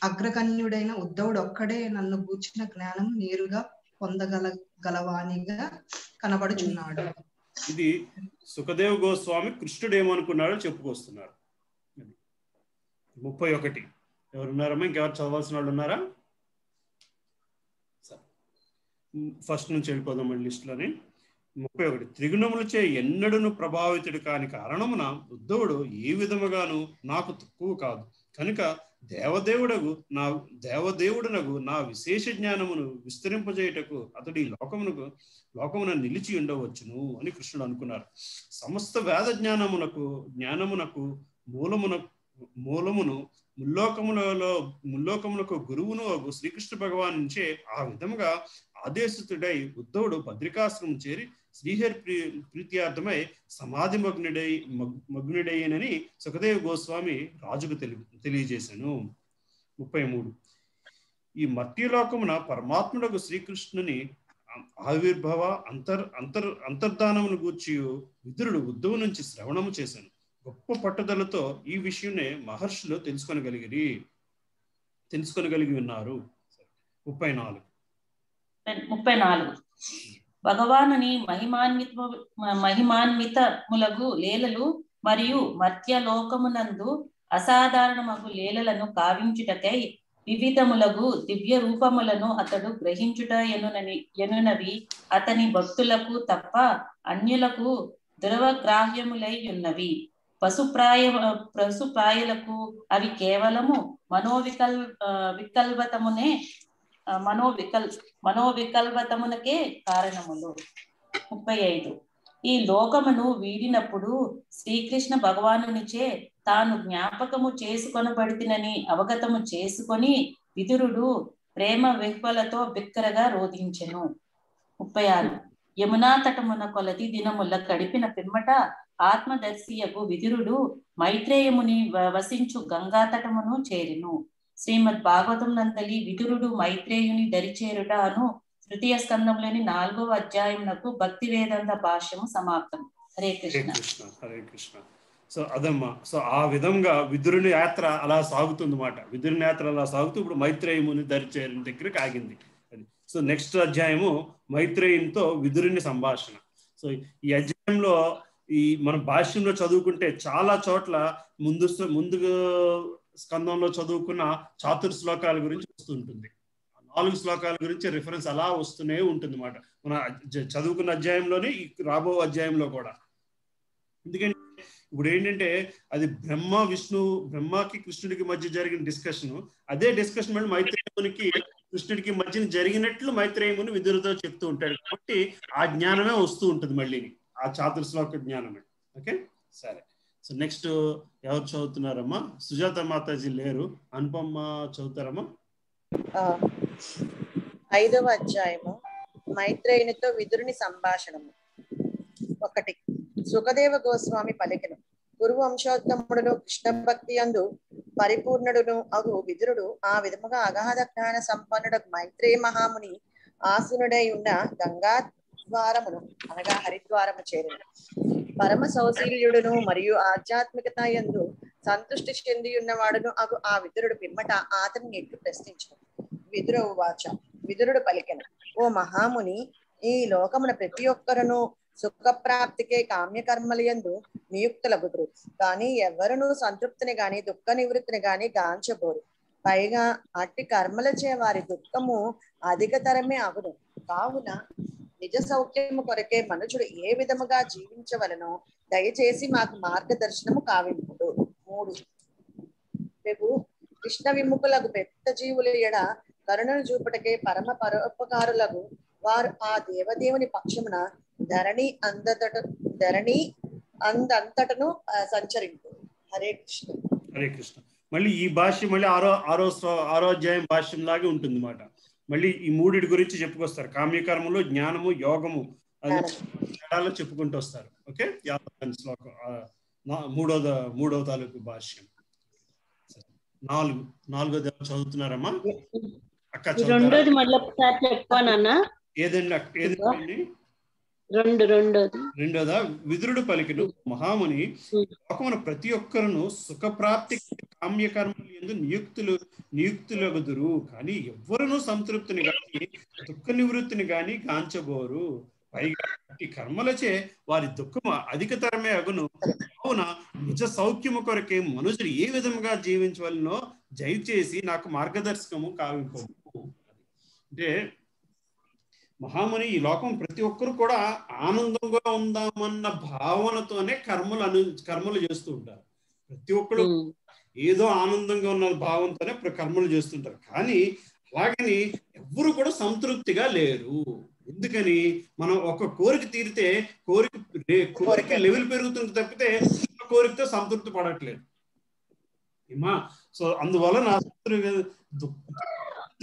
అగ్రగణ్యుడైన ఉద్ధవుడు ఒక్కడే నన్ను గూర్చిన జ్ఞానం నేరుగా పొందగలవానిగా కనబడుచున్నాడు. ఇది సుఖదేవ్ గోస్వామి కృష్ణుడేమనుకున్నాడో చెప్పుకొస్తున్నారు. 31 ఎవరున్నారమ్మా? ఇంకెవరు చదవాల్సిన వాళ్ళు ఉన్నారా? ఫస్ట్ నుంచి వెళ్ళిపోదాం లిస్టులోని. 31 త్రిగుణములచే ఎన్నడూను ప్రభావితుడు కాని కారణమున ఉద్ధవుడు ఏ విధముగాను నాకు తక్కువ కాదు కనుక దేవదేవుడనగు నా విశేష జ్ఞానమును విస్తరింపజేయుటకు అతడు ఈ లోకమున నిలిచి ఉండవచ్చును అని కృష్ణుడు అనుకున్నారు. సమస్త వేద జ్ఞానమునకు మూలమును ముల్లోకములకు గురువును శ్రీకృష్ణ భగవాన్ నుంచే ఆ విధముగా ఆదేశితుడై ఉద్ధవుడు బద్రికాశ్రమం చేరి శ్రీహరి ప్రీత్యార్థమై సమాధి మగ్నుడైనని సుఖదేవ్ గోస్వామి రాజుకు తెలియజేశాను. 33 ఈ మర్త్యలోకమున పరమాత్ముడకు శ్రీకృష్ణుని ఆవిర్భావ అంతర్ధానమును గూర్చి విదురుడు ఉద్ధవు నుంచి శ్రవణము చేశాను. గొప్ప పట్టుదలతో ఈ విషయాన్ని మహర్షులు తెలుసుకొనగలిగి ఉన్నారు. 34 భగవానుని మహిమాన్వితములగు లీలలు మరియు మర్త్యలోకమునందు అసాధారణమగు లీలలను కావించుటకై వివిధములగు దివ్య రూపములను అతడు గ్రహించుట ఎనునవి అతని భక్తులకు తప్ప అన్యులకు దురవగ్రాహ్యములై ఉన్నవి. పశుప్రాయులకు అవి కేవలము మనోవికల్వతమునకే కారణములు. 35 ఈ లోకమును వీడినప్పుడు శ్రీకృష్ణ భగవానునిచే తాను జ్ఞాపకము చేసుకొనబడితినని అవగతము చేసుకొని విదురుడు ప్రేమ విహ్వలతో బిక్కరగా రోధించెను. 36 యమునా తటమున కొలది దినముల గడిపిన పిమ్మట ఆత్మదర్శియగు విదురుడు మైత్రేయముని వసించు గంగా తటమును చేరెను. శ్రీమద్ భాగవతం నందలి విదురుడు మైత్రేయుని దరిచేరుట అను తృతీయ స్కందంలోని 4వ అధ్యాయమునకు భక్తి వేదాంత భాష్యము సమాప్తం. హరే కృష్ణ. హరే కృష్ణ. సో అదమ్మా. సో ఆ విధంగా విదురుని యాత్ర అలా సాగుతుంది అన్నమాట. విదురుని యాత్ర అలా సాగుతూ ఇప్పుడు మైత్రేయముని దరిచేరిన దగ్గరికి ఆగింది. సో నెక్స్ట్ అధ్యాయము మైత్రేయునితో విదురుని సంభాషణ. సో ఈ అధ్యాయంలో మన భాష్యంలో చదువుకుంటే చాలా చోట్ల ముందు స్కందంలో చదువుకున్న చాతుర్ శ్లోకాల గురించి వస్తుంటుంది. 4 శ్లోకాల గురించి రిఫరెన్స్ అలా వస్తూనే ఉంటుంది అన్నమాట మన చదువుకున్న అధ్యాయంలోనే రాబో అధ్యాయంలో కూడా. ఎందుకంటే ఇప్పుడు ఏంటంటే అది బ్రహ్మకి కృష్ణుడికి మధ్య జరిగిన డిస్కషన్. అదే డిస్కషన్ మళ్ళీ మైత్రేయునికి కృష్ణుడికి మధ్యన జరిగినట్లు మైత్రేయముని విదురుతో చెప్తూ ఉంటాడు. కాబట్టి ఆ జ్ఞానమే వస్తూ ఉంటుంది మళ్ళీ, ఆ చాతుర్శ్లోక జ్ఞానమే. ఓకే, సరే. సో నెక్స్ట్ ఎవరు చదువుతున్నారమ్మా? సుజాత మాతాజీ లేరు, అనుపమ్మ చదువుతారమ్మా. 5వ అధ్యాయము మైత్రేయునితో విదురుని సంభాషణము. 1 సుఖదేవ గోస్వామి పలికెను. గురువంశోత్తముడును కృష్ణ భక్తి యందు పరిపూర్ణుడును అగు విదురుడు ఆ విధముగా అగాధ జ్ఞాన సంపన్నుడు మైత్రేయ మహాముని ఆసీనుడై ఉన్న గంగా ద్వారమును అనగా హరిద్వారము చేరిన పరమ సౌశీల్యుడును మరియు ఆధ్యాత్మికత యందు సంతుష్టి చెంది ఉన్నవాడును అగు ఆ విదురుడు పిమ్మట అతన్ని ఎట్లు ప్రశ్నించు. విదురుడు పలికెను, ఓ మహాముని, ఈ లోకమున ప్రతి ఒక్కరును సుఖప్రాప్తికే కామ్యకర్మలయందు నియుక్తులగుదురు. కానీ ఎవరును సంతృప్తిని గాని దుఃఖ నివృత్తిని గాని గాంచబోరు. పైగా అట్టి కర్మలచే వారి దుఃఖము అధికతరమే అగును. కావున నిజ సౌఖ్యము కొరకే మనుషుడు ఏ విధముగా జీవించవలనో దయచేసి మాకు మార్గదర్శనము కావింపుడు. 3 కృష్ణ విముఖులకు పెద్ద జీవుల ఎడ కరుణను చూపుటకే పరమ పరోపకారులకు వారు ఆ దేవదేవుని పక్షమున ధరణి అందంతటను సంచరింపు. హరే కృష్ణ. హరే కృష్ణ. మళ్ళీ ఈ భాష్యం మళ్ళీ ఆరో అధ్యాయం భాష్యం లాగే ఉంటుంది అన్నమాట. మళ్ళీ ఈ మూడిటి గురించి చెప్పుకొస్తారు. కామ్యకర్మలు, జ్ఞానము, యోగము తేడాలో చెప్పుకుంటూ వస్తారు. ఓకే, 50 శ్లోకం మూడవ తాలూకు భాష్యం. నాలుగోది చదువుతున్నారమ్మా అక్క? రెండోది మళ్ళీ ఒకసారి చెప్పానన్నా. ఏదండి? రెండోదా? విదురుడు పలికిన మహాముని, లోకమున ప్రతి ఒక్కరును సుఖప్రాప్తి కామ్యకర్మలు యందు నియుక్తులగుదురు, కానీ ఎవ్వరును సంతృప్తిని గాని దుఃఖ నివృత్తిని గాని గాంచబోరు. పైగా ఈ కర్మలచే వారి దుఃఖము అధికతరమే అగును. కావున నిజ సౌఖ్యము కొరకే మనుషులు ఏ విధముగా జీవించవలనో దయచేసి నాకు మార్గదర్శకము కావింపు. అంటే మహాముని, ఈ లోకం ప్రతి ఒక్కరు కూడా ఆనందంగా ఉందామన్న భావనతోనే కర్మలు చేస్తూ ఉంటారు. ప్రతి ఒక్కరు ఏదో ఆనందంగా ఉన్న భావంతోనే కర్మలు చేస్తుంటారు. కానీ అలాగని ఎవ్వరు కూడా సంతృప్తిగా లేరు. ఎందుకని? మనం ఒక కోరిక తీరితే కోరిక లెవెల్ పెరుగుతుంది తప్పితే కోరికతో సంతృప్తి పడట్లేదు. సో అందువలన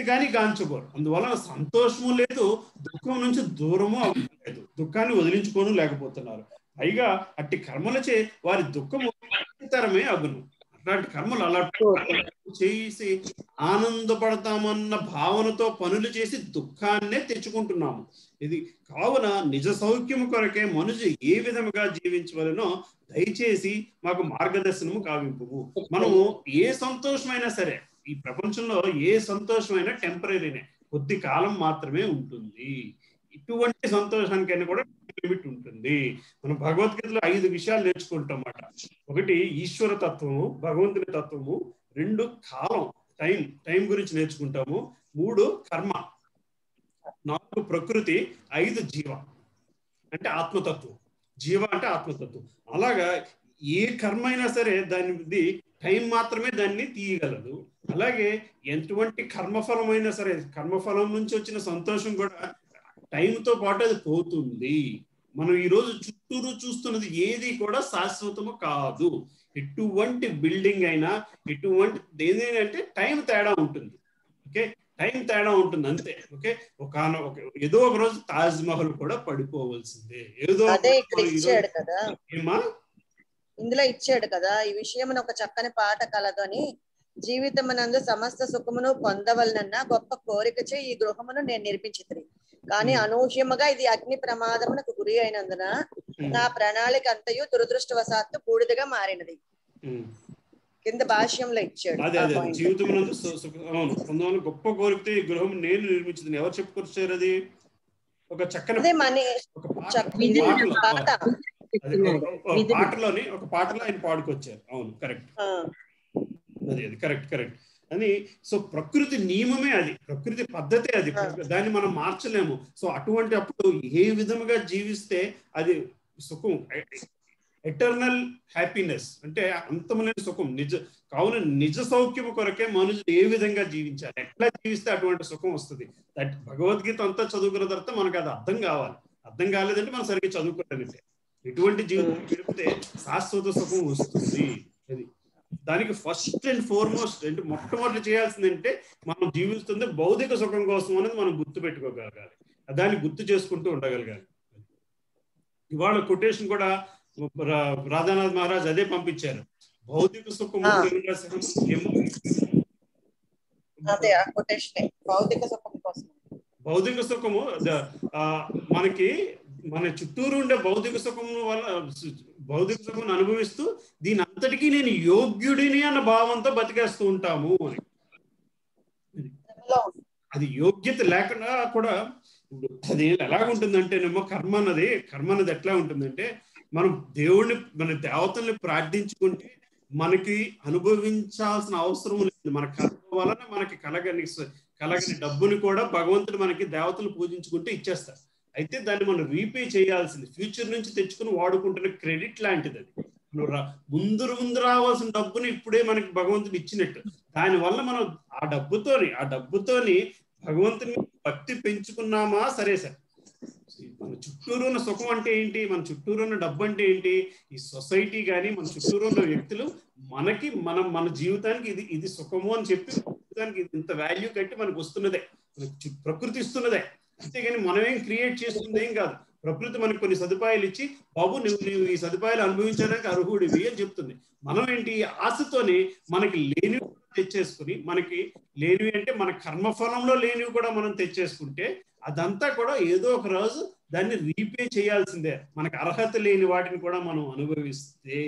కానీ గాంచబోరు. అందువలన సంతోషము లేదు, దుఃఖం నుంచి దూరము అవ్వలేదు, దుఃఖాన్ని వదిలించుకోను లేకపోతున్నారు. పైగా అట్టి కర్మలచే వారి దుఃఖము తరమే అగును. అట్లాంటి కర్మలు అలా చేసి ఆనందపడతామన్న భావనతో పనులు చేసి దుఃఖాన్నే తెచ్చుకుంటున్నాము. ఇది కావున నిజ సౌఖ్యము కొరకే మనుషులు ఏ విధముగా జీవించవలనో దయచేసి మాకు మార్గదర్శనము కావింపు. మనము ఏ సంతోషమైనా సరే, ఈ ప్రపంచంలో ఏ సంతోషమైనా టెంపరీనే, కొద్ది కాలం మాత్రమే ఉంటుంది. ఇటువంటి సంతోషానికైనా కూడా లిమిట్ ఉంటుంది. మనం భగవద్గీతలో 5 విషయాలు నేర్చుకుంటాం అన్నమాట. 1 ఈశ్వర తత్వము, భగవంతుని తత్వము. 2 కాలం, టైం గురించి నేర్చుకుంటాము. 3 కర్మ, 4 ప్రకృతి, 5 జీవ అంటే ఆత్మతత్వం. జీవ అంటే ఆత్మతత్వం. అలాగా ఏ కర్మ అయినా సరే దాని టైం మాత్రమే దాన్ని తీయగలదు. అలాగే ఎటువంటి కర్మఫలం అయినా సరే, కర్మఫలం నుంచి వచ్చిన సంతోషం కూడా టైంతో పాటు అది పోతుంది. మనం ఈరోజు చుట్టూరు చూస్తున్నది ఏది కూడా శాశ్వతము కాదు. ఎటువంటి బిల్డింగ్ అయినా, ఎటువంటి దేనికంటే టైం తేడా ఉంటుంది. ఓకే, టైం తేడా ఉంటుంది అంతే. ఓకే, ఏదో ఒక రోజు తాజ్ మహల్ కూడా పడిపోవలసిందే. ఏదో ఏమా ఇందులో ఇచ్చాడు కదా, ఈ విషయం ఒక చక్కని పాట కలదు అని, జీవితమునందు సమస్త సుఖమును పొందవలనన్న గొప్ప కోరికచే ఈ గృహమును నేను నిర్మించితిని. కానీ అనూహ్యముగా ఇది అగ్ని ప్రమాదమునకు గురి అయినందున నా ప్రణాళిక అంతయు దురదృష్టవశాత్తు బూడిదగా మారినది. కింద భాష్యంలో ఇచ్చాడు. జీవితం గొప్ప కోరికతో ఈ గృహం నేను నిర్మించింది. ఎవరు చెప్పుకొచ్చారు? అది ఒక చక్కని పాటలో ఆయన పాడుకొచ్చారు. అవును, కరెక్ట్. అది కరెక్ట్ అని. సో ప్రకృతి నియమమే అది, ప్రకృతి పద్ధతే అది, దాన్ని మనం మార్చలేము. సో అటువంటి అప్పుడు ఏ విధముగా జీవిస్తే అది సుఖం, ఎటర్నల్ హ్యాపీనెస్ అంటే అంతములేని సుఖం. కావున నిజ సౌఖ్యము కొరకే మనుషులు ఏ విధంగా జీవించాలి, ఎట్లా జీవిస్తే అటువంటి సుఖం వస్తుంది. భగవద్గీత అంతా చదువుకున్న తర్వాత మనకు అది అర్థం కావాలి. అర్థం కాలేదంటే మనం సరిగ్గా చదువుకోలేదంటే. ఎటువంటి జీవితం గడిపితే శాశ్వత సుఖం వస్తుంది. అది దానికి ఫస్ట్ అండ్ ఫార్మోస్ట్ అంటే మొట్టమొదటి చేయాల్సిందంటే మనం జీవిస్తుంది భౌతిక సుఖం కోసం అనేది మనం గుర్తు పెట్టుకోగలగాలి, దాన్ని గుర్తు చేసుకుంటూ ఉండగలగాలి. ఇవాళ కొటేషన్ కూడా రాధానాథ్ మహారాజ్ అదే పంపించారు. భౌతిక సుఖము భౌతిక సుఖము మనకి మన చుట్టూరు ఉండే భౌతిక సుఖము వల్ల భౌతిక సుఖం అనుభవిస్తూ దీని అంతటికీ నేను యోగ్యుడిని అన్న భావంతో బతికేస్తూ ఉంటాము అని. అది యోగ్యత లేకుండా కూడా అది ఎలాగుంటుందంటేనేమో కర్మ అన్నది ఎట్లా ఉంటుందంటే, మనం దేవుణ్ణి మన దేవతల్ని ప్రార్థించుకుంటే మనకి అనుభవించాల్సిన అవసరం లేదు. మన కర్మ వలన మనకి కలగని డబ్బుని కూడా భగవంతుడు మనకి దేవతలు పూజించుకుంటే ఇచ్చేస్తారు. అయితే దాన్ని మనం రీపే చేయాల్సింది, ఫ్యూచర్ నుంచి తెచ్చుకుని వాడుకుంటున్న క్రెడిట్ లాంటిది అది. ముందు రావాల్సిన డబ్బుని ఇప్పుడే మనకి భగవంతుడు ఇచ్చినట్టు. దానివల్ల మనం ఆ డబ్బుతోని భగవంతుని భక్తి పెంచుకున్నామా సరే సార్. మన చుట్టూరు ఉన్న సుఖం అంటే ఏంటి, మన చుట్టూరు ఉన్న డబ్బు అంటే ఏంటి, ఈ సొసైటీ కానీ మన చుట్టూరు ఉన్న వ్యక్తులు మనకి మన జీవితానికి ఇది సుఖము అని చెప్పి జీవితానికి ఇంత వాల్యూ కట్టి మనకు వస్తున్నదే, ప్రకృతి ఇస్తున్నదే. అంతేగాని మనమేం క్రియేట్ చేస్తుంది ఏం కాదు. ప్రకృతి మనకు కొన్ని సదుపాయాలు ఇచ్చి బాబు నువ్వు ఈ సదుపాయాలు అనుభవించడానికి అర్హుడివి అని చెప్తుంది. మనం ఏంటి ఆశతోని మనకి లేనివి తెచ్చేసుకుని, మనకి లేనివి అంటే మన కర్మఫలంలో లేనివి కూడా మనం తెచ్చేసుకుంటే అదంతా కూడా ఏదో ఒక రోజు దాన్ని రీపే చేయాల్సిందే. మనకు అర్హత లేని వాటిని కూడా మనం అనుభవిస్తే,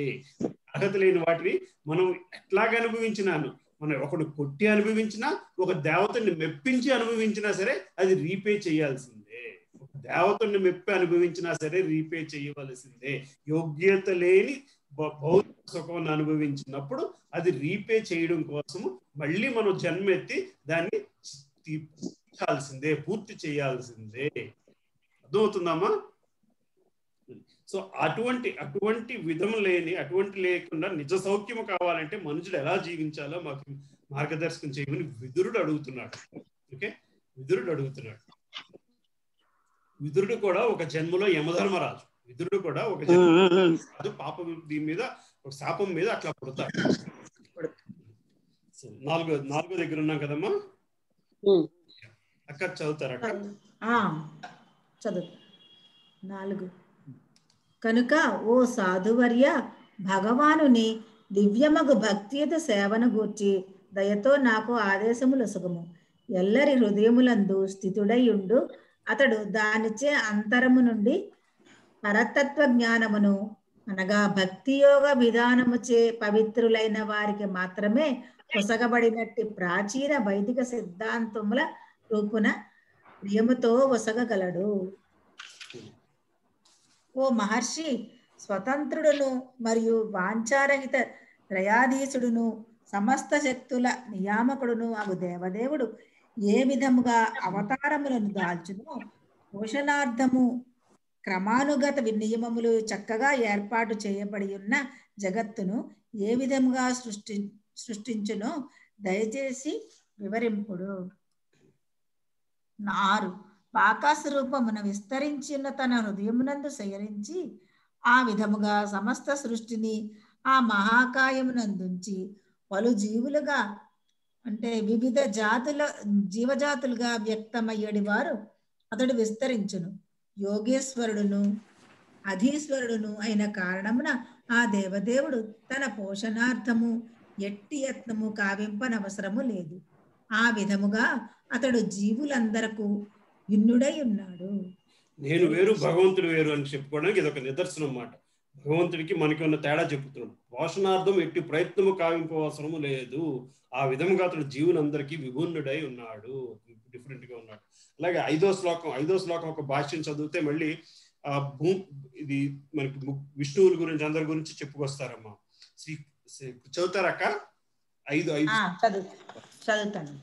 అర్హత లేని వాటిని మనం ఎట్లాగ అనుభవించినాను, మనం ఒకడు కొట్టి అనుభవించినా, ఒక దేవతని మెప్పించి అనుభవించినా సరే అది రీపే చేయాల్సిందే. ఒక దేవతని మెప్పి అనుభవించినా సరే రీపే చేయవలసిందే. యోగ్యత లేని భౌతిక సుఖాన్ని అనుభవించినప్పుడు అది రీపే చేయడం కోసము మళ్ళీ మనం జన్మెత్తి దాన్ని పూర్తి చేయాల్సిందే. అర్థమవుతుందమ్మా? సో అటువంటి విధం లేకుండా నిజ సౌఖ్యము కావాలంటే మనుషులు ఎలా జీవించాలో మాకు మార్గదర్శకం చేయమని విదురుడు అడుగుతున్నాడు. ఓకే, విదురుడు అడుగుతున్నాడు. విదురుడు కూడా ఒక జన్మలో యమధర్మరాజు. విదురుడు కూడా ఒక జన్మ పాపం దీని మీద ఒక శాపం మీద అట్లా పుడతాడు. నాలుగో దగ్గర ఉన్నాం కదమ్మా అక్క, చదువుతారక్క? చదువు. 4. కనుక ఓ సాధువర్య, భగవానుని దివ్యమగు భక్తియుత సేవను గూర్చి దయతో నాకు ఆదేశములు సుగము. ఎల్లరి హృదయములందు స్థితుడైయుండు అతడు దానిచే అంతరము నుండి పరతత్వ జ్ఞానమును అనగా భక్తియోగ విధానముచే పవిత్రులైన వారికి మాత్రమే పొసగబడినట్టి ప్రాచీన వైదిక సిద్ధాంతముల రూపున ప్రియముతో వసగగలడు. ఓ మహర్షి, స్వతంత్రుడును మరియు వాంఛారహిత త్రయాధీశుడును సమస్త శక్తుల నియామకుడును అగు దేవదేవుడు ఏ విధముగా అవతారములను దాల్చును, పోషణార్థము క్రమానుగత నియమములు చక్కగా ఏర్పాటు చేయబడి ఉన్న జగత్తును ఏ విధముగా సృష్టించునో దయచేసి వివరింపుడు. 6. ఆకాశ రూపమున విస్తరించిన తన హృదయమునందు శయరించి ఆ విధముగా సమస్త సృష్టిని ఆ మహాకాయమునందుంచి పలు జీవులుగా అంటే వివిధ జీవజాతులుగా వ్యక్తమయ్యేడి వారు అతడు విస్తరించును. యోగేశ్వరుడును అధీశ్వరుడును అయిన కారణమున ఆ దేవదేవుడు తన పోషణార్థము ఎట్టి యత్నము కావింపనవసరము లేదు. ఆ విధముగా అతడు జీవులందరకు భిన్నుడై ఉన్నాడు. నేను వేరు భగవంతుడు వేరు అని చెప్పుకోవడానికి ఇది ఒక నిదర్శనం అన్నమాట. భగవంతుడికి మనకి ఉన్న తేడా చెప్తున్నాడు. పోషణార్థం ఎట్టి ప్రయత్నము కావింపవసరము లేదు. ఆ విధముగా అతడు జీవులందరికీ విభిన్నుడై ఉన్నాడు, డిఫరెంట్ గా ఉన్నాడు. అలాగే 5వ శ్లోకం ఒక భాష్యం చదివితే మళ్ళీ ఇది మనకి విష్ణువుల గురించి అందరి గురించి చెప్పుకొస్తారమ్మా. చదువుతారక్క? 5 చదువుతాను.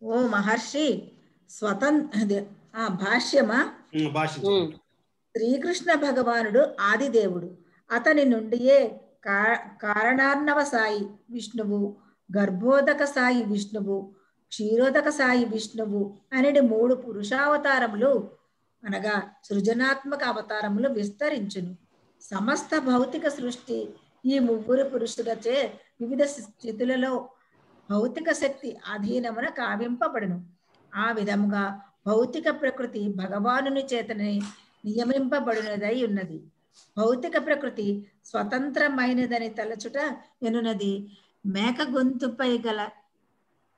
ఓ మహర్షి, భాష్యమా? శ్రీకృష్ణ భగవానుడు ఆదిదేవుడు. అతని నుండియే కారణార్ణవ సాయి విష్ణువు, గర్భోదక సాయి విష్ణువు, క్షీరోదక సాయి విష్ణువు అనేది 3 పురుషావతారములు అనగా సృజనాత్మక అవతారములు విస్తరించును. సమస్త భౌతిక సృష్టి ఈ 3 పురుషులచే వివిధ స్థితులలో భౌతిక శక్తి అధీనమున కావింపబడును. ఆ విధముగా భౌతిక ప్రకృతి భగవానుని చేతనే నియమింపబడినదై ఉన్నది. భౌతిక ప్రకృతి స్వతంత్రమైనదని తలచుట ఎనున్నది. మేక గొంతుపై గల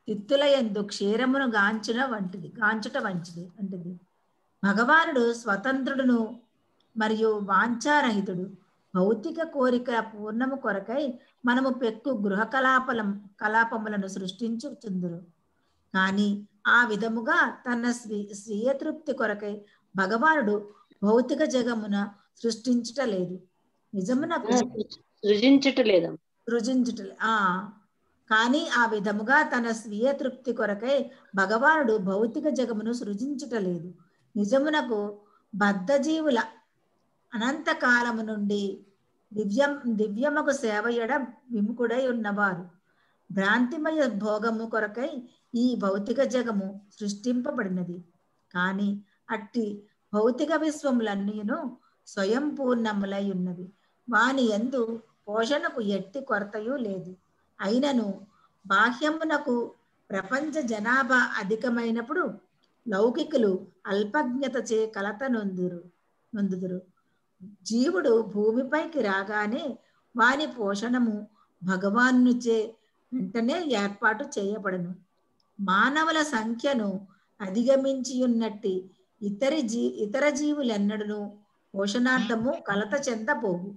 తిత్తుల యందు క్షీరమును గాంచుట వంటిది. భగవానుడు స్వతంత్రుడును మరియు వాంఛారహితుడు. భౌతిక కోరిక పూర్ణము కొరకై మనము పెక్కు గృహ కలాపములను సృష్టించుచుందురు. కానీ ఆ విధముగా తన స్వీయ తృప్తి కొరకై భగవానుడు భౌతిక జగమున సృష్టించుటలేదు. నిజమునకు కానీ ఆ విధముగా తన స్వీయ తృప్తి కొరకై భగవానుడు భౌతిక జగమును సృజించుటలేదు. నిజమునకు బద్ధజీవుల అనంతకాలము నుండి దివ్యముకు సేవయడం విముఖుడై ఉన్నవారు. భ్రాంతిమయ భోగము కొరకై ఈ భౌతిక జగము సృష్టింపబడినది. కానీ అట్టి భౌతిక విశ్వములన్నీను స్వయం పూర్ణములై ఉన్నవి. వాని యందు పోషణకు ఎట్టి కొరతయు లేదు. అయినను బాహ్యమునకు ప్రపంచ జనాభా అధికమైనప్పుడు లౌకికులు అల్పజ్ఞత చే కలత నొందుదురు. జీవుడు భూమిపైకి రాగానే వాని పోషణము భగవానుచే వెంటనే ఏర్పాటు చేయబడను. మానవుల సంఖ్యను అధిగమించి ఉన్నట్టి ఇతర జీవులెన్నడను పోషణార్థము కలత చెందబోవు.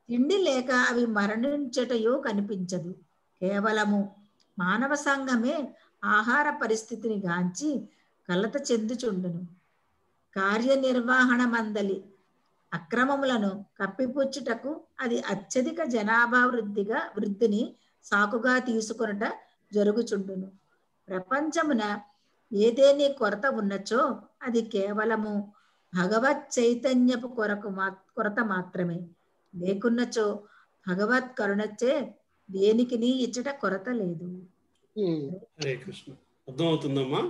తిండి లేక అవి మరణించటయో కనిపించదు. కేవలము మానవ సంఘమే ఆహార పరిస్థితిని గాంచి కలత చెందుచుండును. కార్యనిర్వహణ మందలి అక్రమములను కప్పిపుచ్చుటకు అది అత్యధిక జనాభా వృద్ధిని సాకుగా తీసుకొనుట జరుగుచుండును. ప్రపంచమున ఏదేని కొరత ఉన్నచో అది కేవలము భగవత్ చైతన్యపు కొరత మాత్రమే. లేకున్నచో భగవత్ కరుణచే దేనికి ఇచ్చట కొరత లేదు. హరే కృష్ణ. అర్థమవుతుందమ్మా?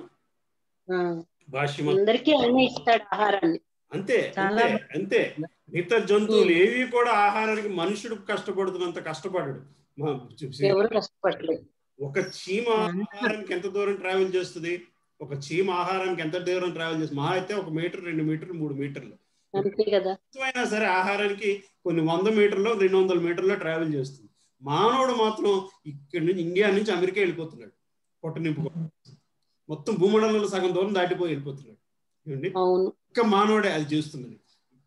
అందరికీ అన్ని ఇస్తాడు ఆహారాన్ని. అంతే అంతే అంతే. మిగతా జంతువులు ఏవి కూడా ఆహారానికి మనుషుడు కష్టపడుతున్నంత కష్టపడడు. ఎవరు కష్టపడలేదు. ఒక చీమ ఆహారానికి ఎంత దూరం ట్రావెల్ చేస్తుంది? ఒక చీమ ఆహారానికి ఎంత దూరం ట్రావెల్ చేస్తుంది? మహా అయితే 1 మీటర్, 2 మీటర్లు, 3 మీటర్లు. అయినా సరే ఆహారానికి కొన్ని 100 మీటర్లు, 200 మీటర్లో ట్రావెల్ చేస్తుంది. మానవుడు మాత్రం ఇక్కడ నుంచి ఇండియా నుంచి అమెరికా వెళ్ళిపోతున్నాడు పొట్ట నింపుకో. మొత్తం భూమండలంలో సగం దూరం దాటిపోయి వెళ్ళిపోతున్నాడు. ఇంకా మానవుడే అది చేస్తున్నది.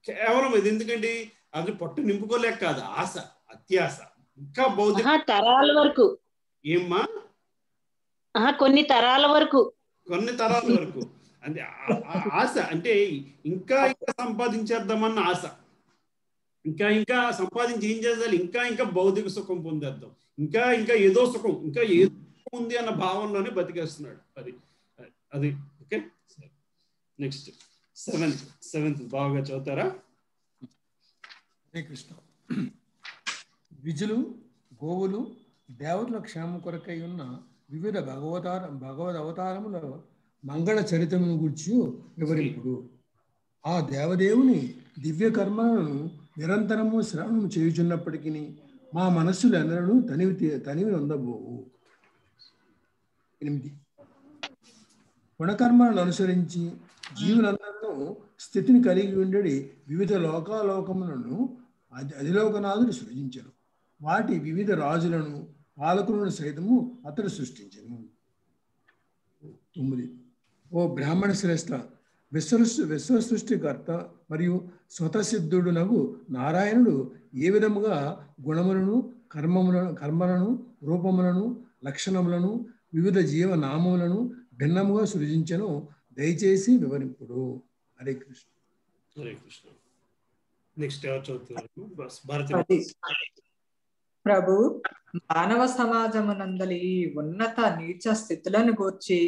కేవలం ఇది ఎందుకండి? అది పొట్ట నింపుకోలేక కాదు, ఆశ, అత్యాశ. ఇంకా భౌతిక తరాల వరకు ఏమ్మా, కొన్ని తరాల వరకు అంటే ఆశ అంటే ఇంకా సంపాదించేద్దామన్న ఆశ. ఇంకా సంపాదించి ఏం చేయాలి? ఇంకా భౌతిక సుఖం పొందేద్దాం, ఇంకా ఏదో సుఖం, ఇంకా ఏదో ఉంది అన్న భావంలోనే బతికేస్తున్నాడు. అది ఓకే. నెక్స్ట్ సెవెంత్ బాగా చదువుతారా? హరే కృష్ణ. విజులు, గోవులు, దేవతల క్షేమం కొరకై ఉన్న వివిధ భగవద్ అవతారముల మంగళ చరిత్రమును గురించి వివరింపుడు. ఆ దేవదేవుని దివ్య కర్మలను నిరంతరము శ్రవణము చేయుచున్నప్పటికీ మా మనస్సులు ఎన్నడూ తనివి నొందబోవు. 8 గుణకర్మలను అనుసరించి జీవులందరూ స్థితిని కలిగి ఉండడి వివిధ లోకాలోకములను అధిలోకనాథుడు సృజించను. వాటి వివిధ రాజులను, పాలకులను సైతము అతడు సృష్టించను. 9 ఓ బ్రాహ్మణ శ్రేష్ఠ, విశ్వ సృష్టికర్త మరియు స్వతసిద్ధుడునగు నారాయణుడు ఏ విధముగా గుణములను, కర్మలను, రూపములను, లక్షణములను, వివిధ జీవనామములను భిన్నముగా సృజించను దయచేసి వివరింపుడు. హరే కృష్ణ. హరే కృష్ణ. నెక్స్ట్ ఎవరు చదువుతున్నారు? ప్రభు, మానవ సమాజమునందలి ఈ ఉన్నత నీచ స్థితులను గూర్చి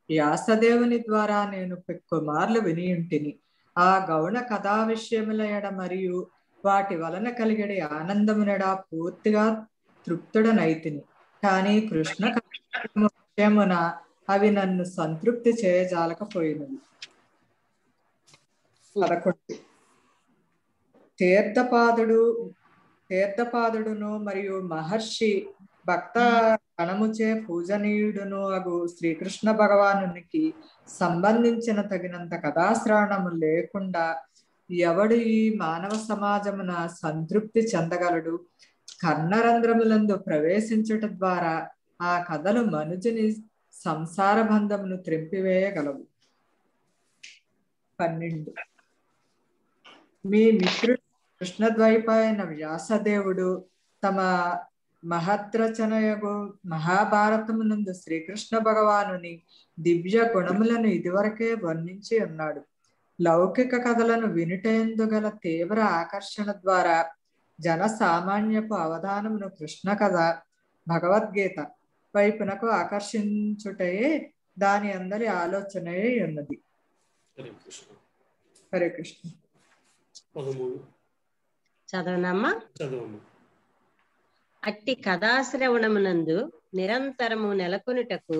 వ్యాసదేవుని ద్వారా నేను పెక్కుమార్లు వినియుంటిని. ఆ గౌణ కథా విషయముల ఎడ మరియు వాటి వలన కలిగడి ఆనందమునెడ పూర్తిగా తృప్తుడనైతిని. కానీ కృష్ణ విషయమున అవి నన్ను సంతృప్తి చేయజాలకపోయినవి. 11 తీర్థపాదుడును మరియు మహర్షి భక్త గణముచే పూజనీయుడును అగు శ్రీకృష్ణ భగవానునికి సంబంధించిన తగినంత కథాశ్రవణము లేకుండా ఎవడు ఈ మానవ సమాజమున సంతృప్తి చెందగలడు? కర్ణరంధ్రములందు ప్రవేశించుట ద్వారా ఆ కథలు మనుజుని సంసార బంధమును త్రెంపివేయగలవు. 12 మీ మిత్రుడు కృష్ణద్వైపాయన వ్యాసదేవుడు తమ మహద్రచనయగు మహాభారతమునందు శ్రీకృష్ణ భగవానుని దివ్య గుణములను ఇదివరకే వర్ణించి ఉన్నాడు. లౌకిక కథలను వినుటయందు గల తీవ్ర ఆకర్షణ ద్వారా జన సామాన్యపు అవధానమును కృష్ణ కథ, భగవద్గీత వైపునకు ఆకర్షించుటయే దాని అందరి ఆలోచనయే ఉన్నది. హరే కృష్ణ. చదవనమ్మా. చదవమ్మా. అట్టి కథాశ్రవణమునందు నిరంతరము నెలకొనుటకు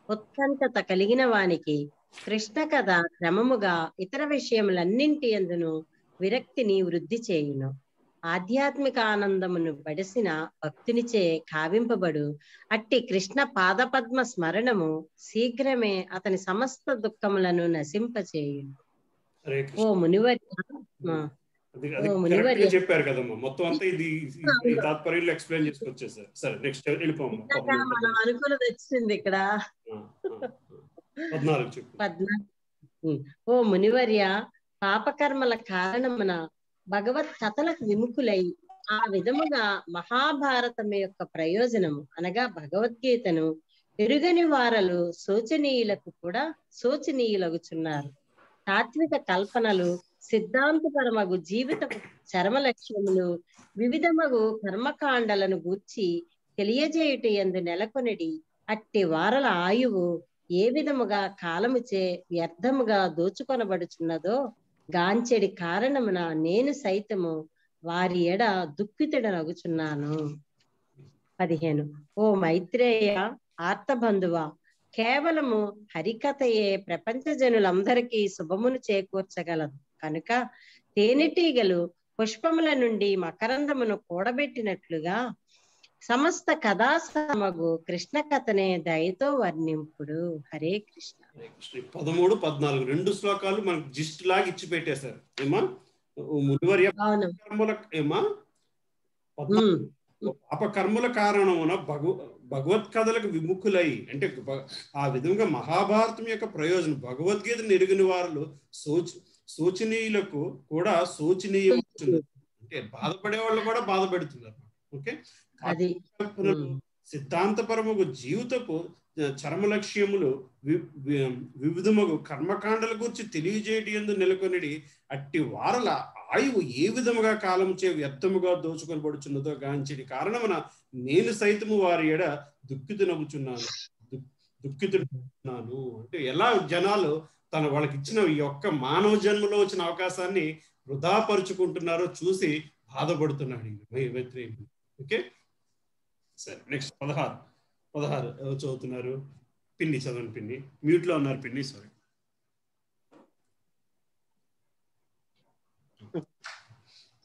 ఉత్కంఠత కలిగిన వానికి కృష్ణ కథ క్రమముగా ఇతర విషయములన్నింటి యందును విరక్తిని వృద్ధి చేయును. ఆధ్యాత్మిక ఆనందమును బడిసిన భక్తునిచే కావింపబడు అట్టి కృష్ణ పాదపద్మ స్మరణము శీఘ్రమే అతని సమస్త దుఃఖములను నశింపచేయును. ఓ మునివర్య, చెప్పారు కదమ్మా, మొత్తం అంతా ఇది తాత్పర్యంలో ఎక్స్ప్లెయిన్ చేసుకొచ్చేసారు. సరే నెక్స్ట్ వెళ్ళిపోమ్మా. మనం అనుకున్నది వచ్చింది ఇక్కడ. 14 చెప్పు. 14. ఓ మునివర్య, పాపకర్మల కారణమున భగవత్ కథలకు విముఖులై ఆ విధముగా మహాభారతం యొక్క ప్రయోజనము అనగా భగవద్గీతను ఎరుగని వారలు శోచనీయులకు కూడా శోచనీయులగుచున్నారు. తాత్విక కల్పనలు, సిద్ధాంతపరమగు జీవిత చరమ లక్ష్యములు, వివిధమగు కర్మకాండలను గూర్చి తెలియజేయుట యందు నెలకొనిడి అట్టి వారల ఆయువు ఏ విధముగా కాలముచే వ్యర్థముగా దోచుకొనబడుచున్నదో గాంచెడి కారణమున నేను సైతము వారి ఎడ దుఃఖితుడనగుచున్నాను. 15. ఓ మైత్రేయ ఆర్తబంధువా, కేవలము హరికథయే ప్రపంచ జనులందరికీ శుభమును చేకూర్చగలదు కనుక తేనెటీగలు పుష్పముల నుండి మకరందమును కూడబెట్టినట్లుగా సమస్త కథాసమగు కృష్ణ కథనే దయతో వర్ణింపుడు. హరే కృష్ణ. 13, 14 2 శ్లోకాలు మనకు జిస్ట్ లాగా ఇచ్చి పెట్టేశారు. ఏమా మునివర్య, ఏమా పాపకర్మల కారణమున భగవత్ కథలకు విముఖులై, అంటే ఆ విధంగా మహాభారతం యొక్క ప్రయోజనం భగవద్గీతను ఎరిగిన వారు శోచనీయులకు కూడా శోచనీయం, అంటే బాధపడే వాళ్ళు కూడా బాధ పెడుతున్నారు. ఓకే, సిద్ధాంతపరముగు జీవితపు చరమ లక్ష్యములు వివిధముగు కర్మకాండల గురించి తెలియజేయటి యందు నెలకొనిడి అట్టి వారల ఆయువు ఏ విధముగా కాలంచే వ్యర్థముగా దోచుకొనబడుచున్నదో గాంచిడి కారణమున నేను సైతము వారి ఎడ దుఃఖితుడున్నాను. అంటే ఎలా జనాలు వాళ్ళకి ఇచ్చిన ఈ యొక్క మానవ జన్మలో వచ్చిన అవకాశాన్ని వృధాపరుచుకుంటున్నారో చూసి బాధపడుతున్నాడు మైత్రేయుడు. ఓకే, సరే నెక్స్ట్ 16 చదువుతున్నారు. పిన్ని చదవండి. పిన్ని మ్యూట్ లో ఉన్నారు. పిన్ని సారీ.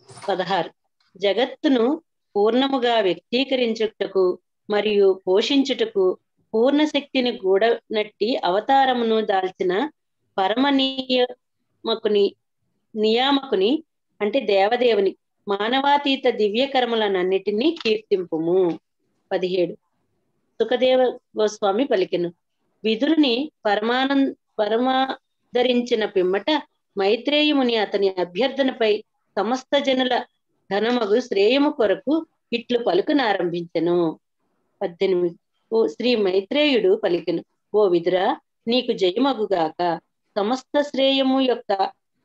16. జగత్తును పూర్ణముగా వ్యక్తీకరించుటకు మరియు పోషించుటకు పూర్ణ శక్తిని గూడనట్టి అవతారమును దాల్చిన పరమ నియామకుని అంటే దేవదేవుని మానవాతీత దివ్య కర్మలనన్నిటినీ కీర్తింపుము. 17. సుఖదేవ గోస్వామి పలికెను. విదురుని పరమాదరించిన పిమ్మట మైత్రేయముని అతని అభ్యర్థనపై సమస్త జనుల ఘనమగు శ్రేయము కొరకు ఇట్లు పలుకునారంభించెను. 18. ఓ శ్రీ మైత్రేయుడు పలికెను. ఓ విదురా, నీకు జయమగుగాక. సమస్త శ్రేయము యొక్క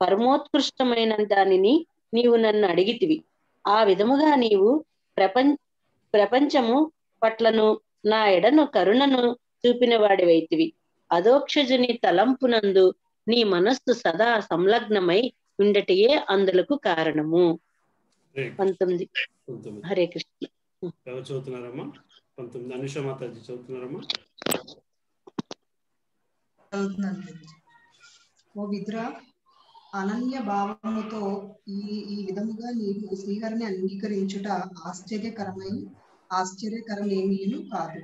పరమోత్కృష్టమైన దానిని నీవు నన్ను అడిగితివి. ఆ విధముగా నీవు ప్రపంచము పట్లను నా ఎడను కరుణను చూపిన వాడివైతివి. అదోక్షజుని తలంపునందు నీ మనస్సు సదా సంలగ్నమై ఉండటయే అందులకు కారణము. 19. హరే కృష్ణ. చదువుతున్నారమ్మా? 19 అనుష మాతాజీ చదువుతున్నారమ్మా? ఓ విదురా, అనన్య భావముతో ఈ విధముగా నీవు శ్రీహరిని అంగీకరించుట ఆశ్చర్యకరమేమీను కాదు.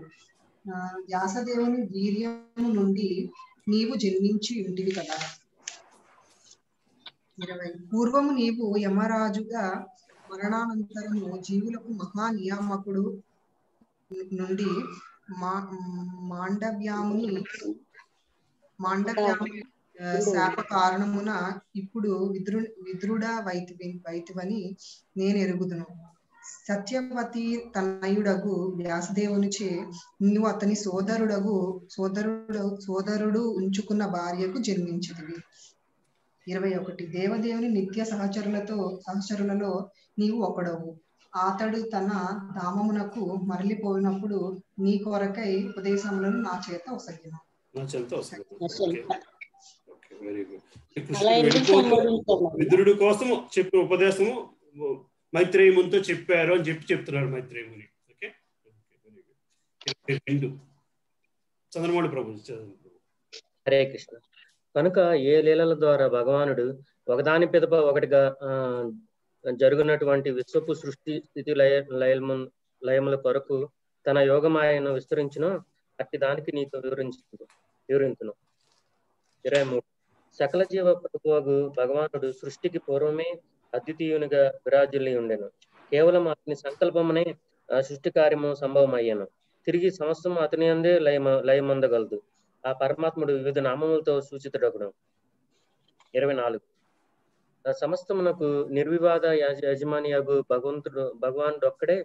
వ్యాసదేవుని వీర్యము నుండి నీవు జన్మించి ఉంటివి కదా. 20. పూర్వము నీవు యమరాజుగా, మరణానంతరము జీవులకు మహానియామకుడు నుండి మాండవ్యాముని శాప కారణమున ఇప్పుడు విదురుడా వైతివని నేను ఎరుగుదును. సత్యవతి తనయుడగు వ్యాసదేవునిచే నీవు అతని సోదరుడు ఉంచుకున్న భార్యకు జన్మించితివి. 21. దేవదేవుని నిత్య సహచరులలో నీవు ఒకడవు. అతడు తన ధామమునకు మరలిపోయినప్పుడు నీ కొరకై ఉపదేశములను నా చేత ఒసగిన. విదురుడు కోసం చెప్పిన ఉపదేశము మైత్రేయమునితో చెప్పారు అని చెప్తున్నారు మైత్రేయముని. ఓకే, 22 చంద్రమౌళి ప్రభు చదువు. హరే కృష్ణ. కనుక ఏ లీలల ద్వారా భగవానుడు ఒకదాని పిదప ఒకటిగా జరుగునటువంటి విశ్వపు సృష్టి స్థితి లయముల కొరకు తన యోగమాయను విస్తరించిన అట్టి దానికి నీకు వివరించును. 23 సకల జీవ ప్రభువు భగవానుడు సృష్టికి పూర్వమే అద్వితీయునిగా విరాజిల్లి ఉండెను. కేవలం అతని సంకల్పమునే సృష్టి కార్యము సంభవమయ్యాను. తిరిగి సమస్తము అతని అందే లయమందగలదు. ఆ పరమాత్ముడు వివిధ నామములతో సూచితుడగును. 24 సమస్తమునకు నిర్వివాద యజమానియగు భగవానుడు ఒక్కడే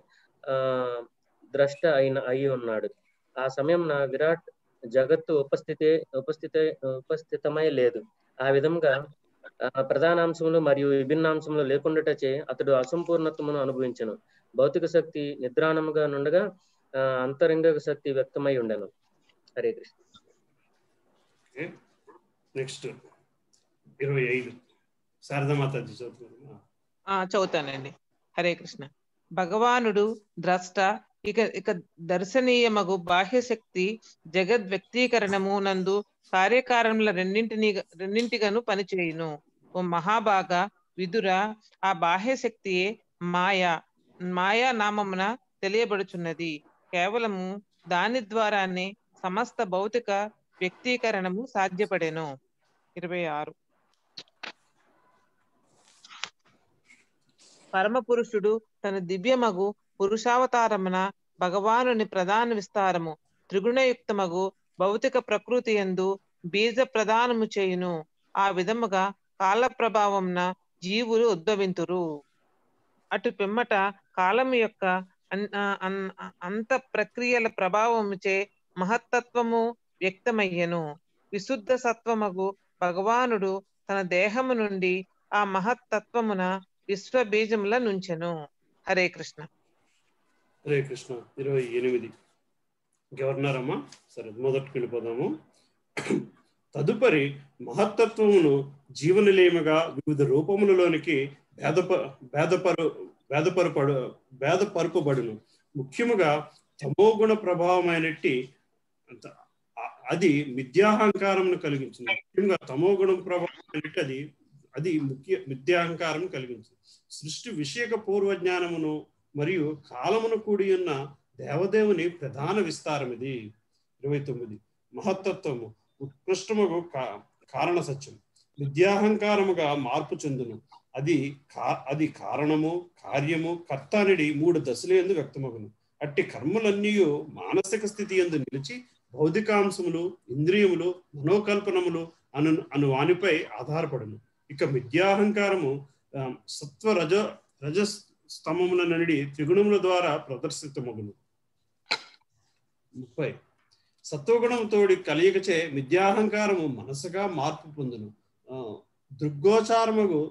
ద్రష్ట అయి ఉన్నాడు. ఆ సమయంన విరాట్ జగత్తు ఉపస్థితమై లేదు. ఆ విధంగా ప్రధానాంశములు మరియు విభిన్నాంశములు లేకుండాటచే అతడు అసంపూర్ణత్వమును అనుభవించను. భౌతిక శక్తి నిద్రాణముగా నుండగా అంతరంగ శక్తి వ్యక్తమై ఉండెను. హరే కృష్ణ. నెక్స్ట్ 25 శారదామాతాజీ చదువుతానండి. హరే కృష్ణ. భగవానుడు ద్రష్ట, ఇక దర్శనీయమగు బాహ్య శక్తి జగద్ వ్యక్తీకరణము నందు కార్యకారణముల రెండింటిగాను పనిచేయును. ఓ మహాభాగ విదుర, ఆ బాహ్య శక్తియే మాయా నామమున తెలియబడుచున్నది. కేవలము దాని ద్వారానే సమస్త భౌతిక వ్యక్తీకరణము సాధ్యపడెను. 26 పరమ పురుషుడు తన దివ్యమగు పురుషావతారమున భగవానుని ప్రధాన విస్తారము త్రిగుణయుక్తమగు భౌతిక ప్రకృతి యందు బీజ ప్రదానము చేయును. ఆ విధముగా కాల ప్రభావంన జీవులు ఉద్భవింతురు. అటు పిమ్మట కాలము యొక్క అంత ప్రక్రియల ప్రభావముచే మహత్తత్వము వ్యక్తమయ్యను. విశుద్ధ సత్వమగు భగవానుడు తన దేహము నుండి ఆ మహత్తత్వమున విశ్వ బీజముల నుంచెను. హరే కృష్ణ. హరే కృష్ణ. 28 ఇంకెవరున్నారమ్మా? సరే, మొదటికి వెళ్ళిపోదాము. తదుపరి మహత్తత్వమును జీవనలేముగా వివిధ రూపములలోనికి భేదపరుపబడును. ముఖ్యముగా తమోగుణ ప్రభావమైనట్టి అది మిథ్యాహంకారమును కలిగించింది. ముఖ్యంగా తమోగుణ ప్రభావమైనట్టి అది మిథ్యాహంకారం కలిగించింది. సృష్టి విషయక పూర్వజ్ఞానమును మరియు కాలమును కూడి ఉన్న దేవదేవుని ప్రధాన విస్తారం ఇది. 29 మహత్తత్వము ఉత్కృష్టముగు కారణ సత్యం విద్యాహంకారముగా మార్పు చెందును. అది కారణము, కార్యము, కర్త అనేది 3 దశలందు వ్యక్తమగును. అట్టి కర్మలన్నీ మానసిక స్థితి యందు నిలిచి భౌతికాంశములు, ఇంద్రియములు, మనోకల్పనములు అను వానిపై ఆధారపడును. ఇక మిథ్యాహంకారము సత్వ రజస్తమముల నుండి త్రిగుణముల ద్వారా ప్రదర్శితమగును. 30 సత్వగుణంతోడి కలియకచే మిథ్యాహంకారము మనసుగా మార్పు పొందును. దృగ్గోచారముగు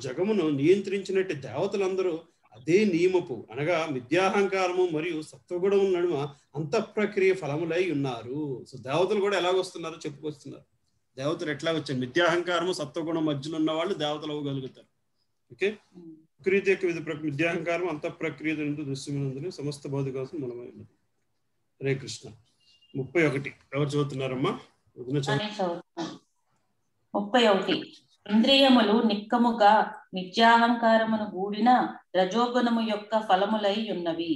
జగమును నియంత్రించినట్టు దేవతలందరూ అదే నియమపు అనగా మిథ్యాహంకారము మరియు సత్వగుణము నడుమ అంతఃప్రక్రియ ఫలములై ఉన్నారు. సో దేవతలు కూడా ఎలాగొస్తున్నారో చెప్పుకొస్తున్నారు. దేవతలు ఎట్లా వచ్చారు? మిథ్యాహంకారము సత్వగుణం మధ్యలో ఉన్న వాళ్ళు దేవతలు అవ్వగలుగుతారు. ఓకే, ప్రకృతి యొక్క మిథ్యాహంకారం అంతఃప్రక్రియ దృశ్యమైనందున సమస్త భౌతికాంశం మనమై ఉన్నది. హరే కృష్ణ. 31 ఎవరు చదువుతున్నారమ్మా? 31 ఇంద్రియములు నిక్కముగా మిథ్యాహంకారమును గూడిన రజోగుణము యొక్క ఫలములై ఉన్నవి.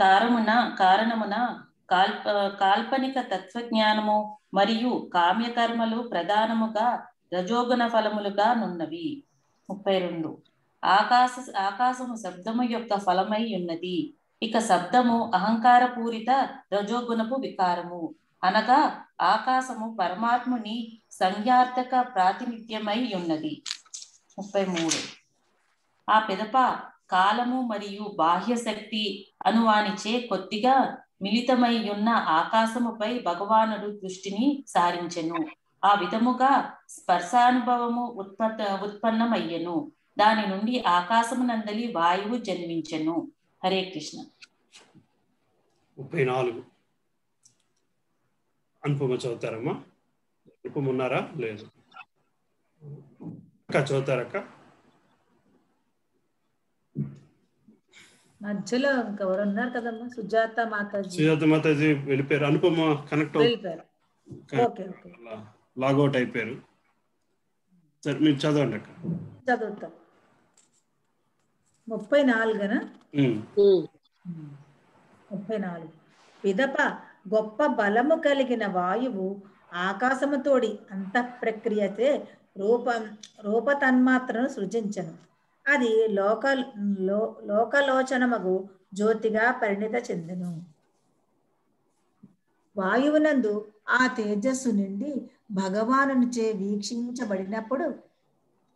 కారణమున కాల్పనిక తత్వజ్ఞానము మరియు కామ్యకర్మలు ప్రధానముగా రజోగుణ ఫలములుగా నున్నవి. 32 ఆకాశము శబ్దము యొక్క ఫలమై ఉన్నది. ఇక శబ్దము అహంకార పూరిత రజోగుణపు వికారము అనగా ఆకాశము పరమాత్ముని సంజ్ఞార్థక ప్రాతినిధ్యమై ఉన్నది. 33 ఆ పిదప కాలము మరియు బాహ్య శక్తి అనువానిచే కొద్దిగా మిళితమై ఉన్న ఆకాశముపై భగవానుడు దృష్టిని సారించెను. ఆ విధముగా స్పర్శానుభవము ఉత్పన్నమయ్యెను. దాని నుండి ఆకాశమునందలి వాయువు జన్మించెను. హరే కృష్ణ. 34 అనుపమ చదువుతారమ్మా? అనుపమ ఉన్నారా? లేదు. అక్క చదువుతారక్క? మధ్యలో ఇంకెవరు ఉన్నారు కదమ్మా, సుజాత మాతాజీ సుజాత మాతాజీ వెళ్ళిపోయారు, అనుపమ కనెక్ట్ వెళ్ళిపోయారు. ఓకే ఓకే లాగౌట్ అయిపోయారు. సరే మీరు చదవండి అక్క. చదువుతాం. 34 34 పిదప గొప్ప బలము కలిగిన వాయువు ఆకాశముతోడి అంతఃప్రక్రియచే రూపతన్మాత్రను సృజించను. అది లోకలోచనమగు జ్యోతిగా పరిణిత చెందును. వాయువునందు ఆ తేజస్సు నుండి భగవానునిచే వీక్షించబడినప్పుడు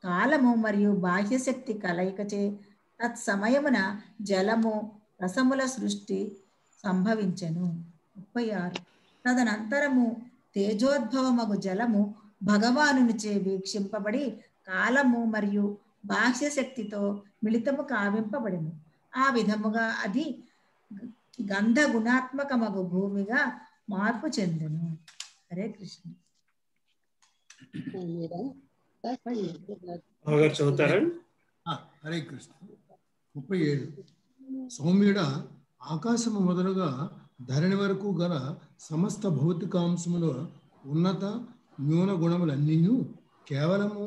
కాలము మరియు బాహ్యశక్తి కలయికచే తత్సమయమున జలము రసముల సృష్టి సంభవించెను. 36 తదనంతరము తేజోద్భవమగు జలము భగవానునిచే వీక్షింపబడి కాలము మరియు బాహ్య శక్తితో మిళితము కావింపబడిను. ఆ విధముగా అది గంధ గుణాత్మకమగు భూమిగా మార్పు చెందును. హరే కృష్ణ. హరే కృష్ణ. 37 సౌమ్యుడ ఆకాశము మొదలుగా ధరణి వరకు గల సమస్త భౌతికాంశముల ఉన్నత న్యూన గుణములన్నీ కేవలము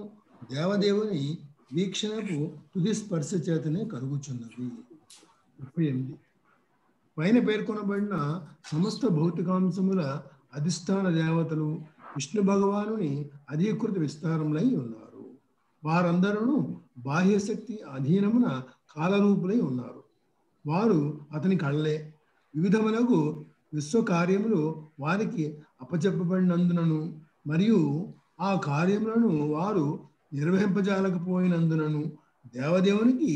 దేవదేవుని వీక్షణకు తుది స్పర్శ చేతనే కలుగుచున్నది. 38 పైన పేర్కొనబడిన సమస్త భౌతికాంశముల అధిష్టాన దేవతలు విష్ణు భగవానుని అధీకృత విస్తారములై ఉన్నారు. వారందరూ బాహ్యశక్తి అధీనమున కాలరూపులై ఉన్నారు. వారు అతని కళ్ళే. వివిధములకు విశ్వకార్యములు వారికి అప్పచెప్పబడినందునను మరియు ఆ కార్యములను వారు నిర్వహింపజాలకపోయినందునను దేవదేవునికి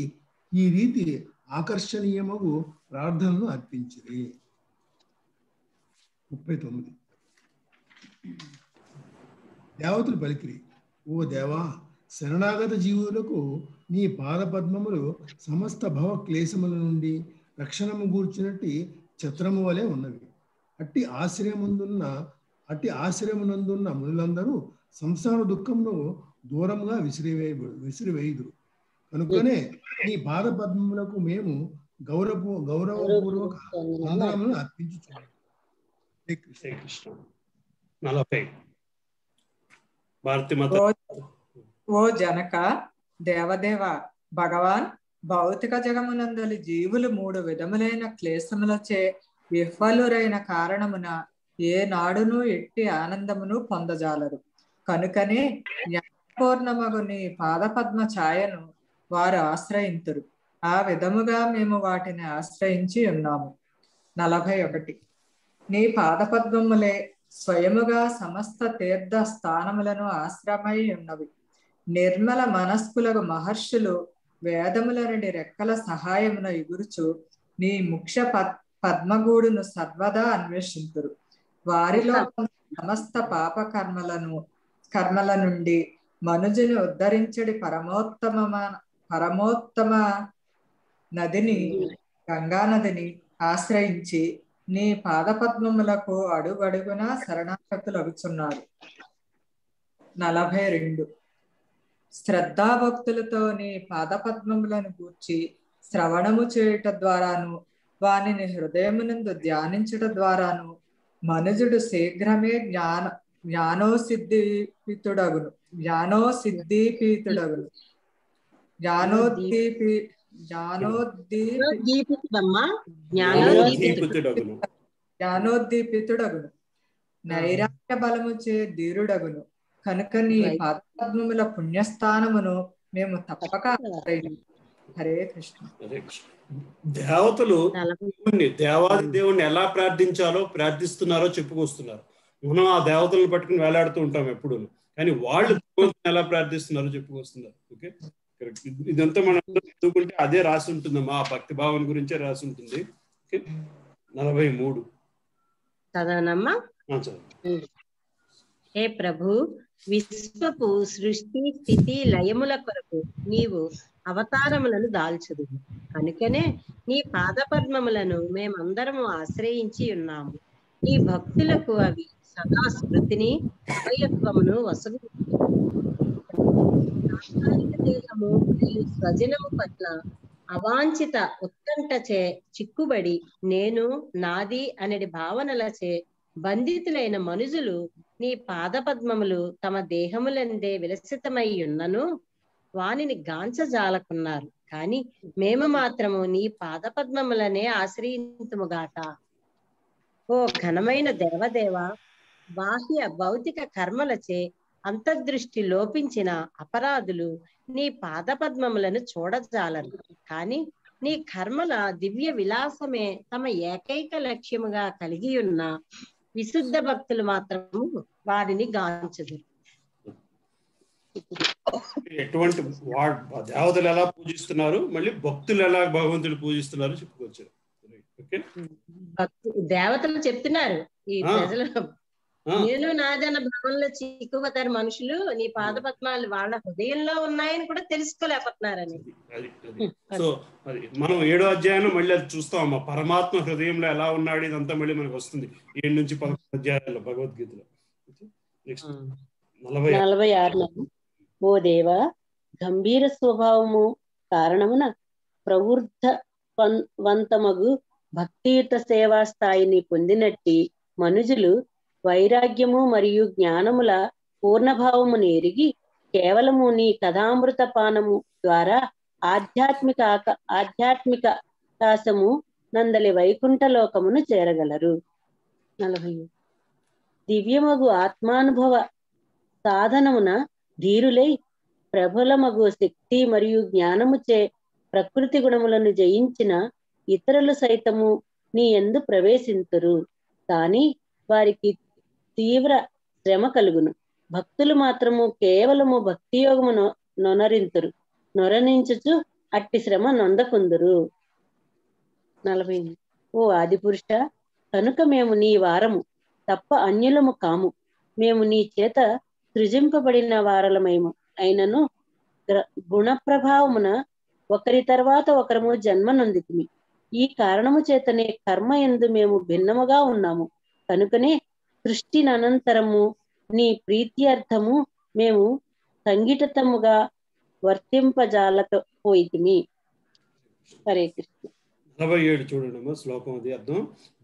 ఈ రీతి ఆకర్షణీయమగు ప్రార్థనలు అర్పించిరి. 39 దేవతలు పలికిరి, ఓ దేవా, శరణాగత జీవులకు నీ పాదపద్మములు సమస్త భవ క్లేశముల నుండి రక్షణము గూర్చినట్టి ఛత్రము వలె ఉన్నవి. అట్టి ఆశ్రయమునందున్న మునులందరూ సంసార దుఃఖమును దూరంగా విసిరివేయుదురు. కనుకనే నీ పాద పద్మములకు మేము గౌరవపూర్వక వందనములను అర్పించుచున్నాము. కృష్ణ 40 భారతిమాత. ఓ జనక, దేవదేవ భగవాన్ భౌతిక జగమునందలి జీవులు 3 విధములైన క్లేశములచే విఫలురైన కారణమున ఏ నాడును ఎట్టి ఆనందమును పొందజాలరు. కనుకనే జ్ఞానపూర్ణమగు నీ పాదపద్మ ఛాయను వారు ఆశ్రయింతురు. ఆ విధముగా మేము వాటిని ఆశ్రయించి ఉన్నాము. 41 నీ పాదపద్మములే స్వయముగా సమస్త తీర్థ స్థానములను ఆశ్రమై ఉన్నవి. నిర్మల మనస్కులకు మహర్షులు వేదముల నుండి రెక్కల సహాయమున ఎగురుచు నీ ముఖ్య పద్మగూడును సర్వదా అన్వేషింతురు. వారిలో సమస్త పాప కర్మల నుండి మనుజుని ఉద్ధరించడి పరమోత్తమ నదిని గంగానదిని ఆశ్రయించి నీ పాదపద్మములకు అడుగడుగున శరణాగతులు అగుచున్నారు. 42 శ్రద్ధాభక్తులతో నీ పాదపద్మములను గూర్చి శ్రవణము చేయుట ద్వారాను వానిని హృదయమునందు ధ్యానించుట ద్వారాను మనుజుడు శీఘ్రమే జ్ఞానోసిద్ధీపితుడగును. నైరాశ్య బలముచే ధీరుడగును. కనుక నీ పాదపద్మముల పుణ్యస్థానమును మేము తప్పక ఆశ్రయించు. హరే కృష్ణ. దేవతలు దేవాది దేవుణ్ణి ఎలా ప్రార్థిస్తున్నారో చెప్పుకొస్తున్నారు. మనం ఆ దేవతలను పట్టుకుని వేలాడుతూ ఉంటాం ఎప్పుడు, కానీ వాళ్ళు ఎలా ప్రార్థిస్తున్నారో చెప్పుకొస్తున్నారు. ఓకే, ఇదంతా మనం చదువుకుంటే అదే రాసి ఉంటుందమ్మా, ఆ భక్తి భావం గురించే రాసి ఉంటుంది. 43 చదవనమ్మా. హే ప్రభు, విశ్వపు సృష్టి స్థితి లయముల కొరకు నీవు అవతారములను దాల్చుదు. కనుకనే నీ పాదపద్మములను మేమందరము ఆశ్రయించి ఉన్నాము. నీ భక్తులకు అవి సదా స్మృతిని అభయత్వమును వసగు. దేహము మరియు స్వజనము పట్ల అవాంఛిత ఉత్కంఠచే చిక్కుబడి నేను నాది అనడి భావనలచే బంధితులైన మనుజులు నీ పాదపద్మములు తమ దేహములందే విలసితమై ఉన్నను వానిని గాంచజాలకున్నారు. కాని మేము మాత్రము నీ పాదపద్మములనే ఆశ్రయింతుముగాక. ఓ ఘనమైన దేవదేవ, బాహ్య భౌతిక కర్మలచే అంతర్దృష్టి లోపించిన అపరాధులు నీ పాదపద్మములను చూడజాలరు. కాని నీ కర్మల దివ్య విలాసమే తమ ఏకైక లక్ష్యముగా కలిగి ఉన్న విశుద్ధ భక్తులు మాత్రము వారిని గాంచుదురు. ఎటువంటి దేవతలు ఎలా పూజిస్తున్నారు, మళ్ళీ భక్తులు ఎలా భగవంతుడు పూజిస్తున్నారు చెప్పుకోవచ్చు. దేవతలు చెప్తున్నారు ఈ ప్రజలు నేను నాదన్న భావనలో చిక్కుపోతారు మనుషులు, నీ పాదపద్మాలు వాళ్ళ హృదయంలో ఉన్నాయని కూడా తెలుసుకోలేకపోతున్నారని. సో అది మనం 7వ అధ్యాయంలో మళ్ళీ అది చూస్తాం. పరమాత్మ హృదయంలో ఎలా ఉన్నాడు ఇదంతా మళ్ళీ మనకు వస్తుంది 7 నుంచి 11 అధ్యాయాల్లో భగవద్గీతలో. నెక్స్ట్ 46. ఓ దేవా, గంభీర స్వభావము కారణమున ప్రవృద్ధవంతమగు భక్తియుత సేవా స్థాయిని పొందినట్టి మనుజులు వైరాగ్యము మరియు జ్ఞానముల పూర్ణభావమును ఎరిగి కేవలము నీ కథామృత పానము ద్వారా ఆధ్యాత్మిక ఆకాశము నందలి వైకుంఠ లోకమును చేరగలరు. 40. దివ్యమగు ఆత్మానుభవ సాధనమున ధీరులై ప్రబలమగు శక్తి మరియు జ్ఞానముచే ప్రకృతి గుణములను జయించిన ఇతరులు సైతము నీ యందు ప్రవేశింతురు. కాని వారికి తీవ్ర శ్రమ కలుగును. భక్తులు మాత్రము కేవలము భక్తి యోగమును నొరనించుచు అట్టి శ్రమ నొందకుందురు. 40. ఓ ఆదిపురుష, కనుక మేము నీ వారము తప్ప అన్యులము కాము. మేము నీ చేత సృజింపబడిన వారలమేము అయినను గుణప్రభావమున ఒకరి తర్వాత ఒకరము జన్మ నొందితిమి. ఈ కారణము చేతనే కర్మ యందు మేము భిన్నముగా ఉన్నాము. కనుకనే సృష్టినంతరము నీ ప్రీత్యర్థము మేము సంఘటితముగా వర్తింపజాలకపోయితిమి. హరే కృష్ణ. 47 చూడండి శ్లోకం, అది అర్థం.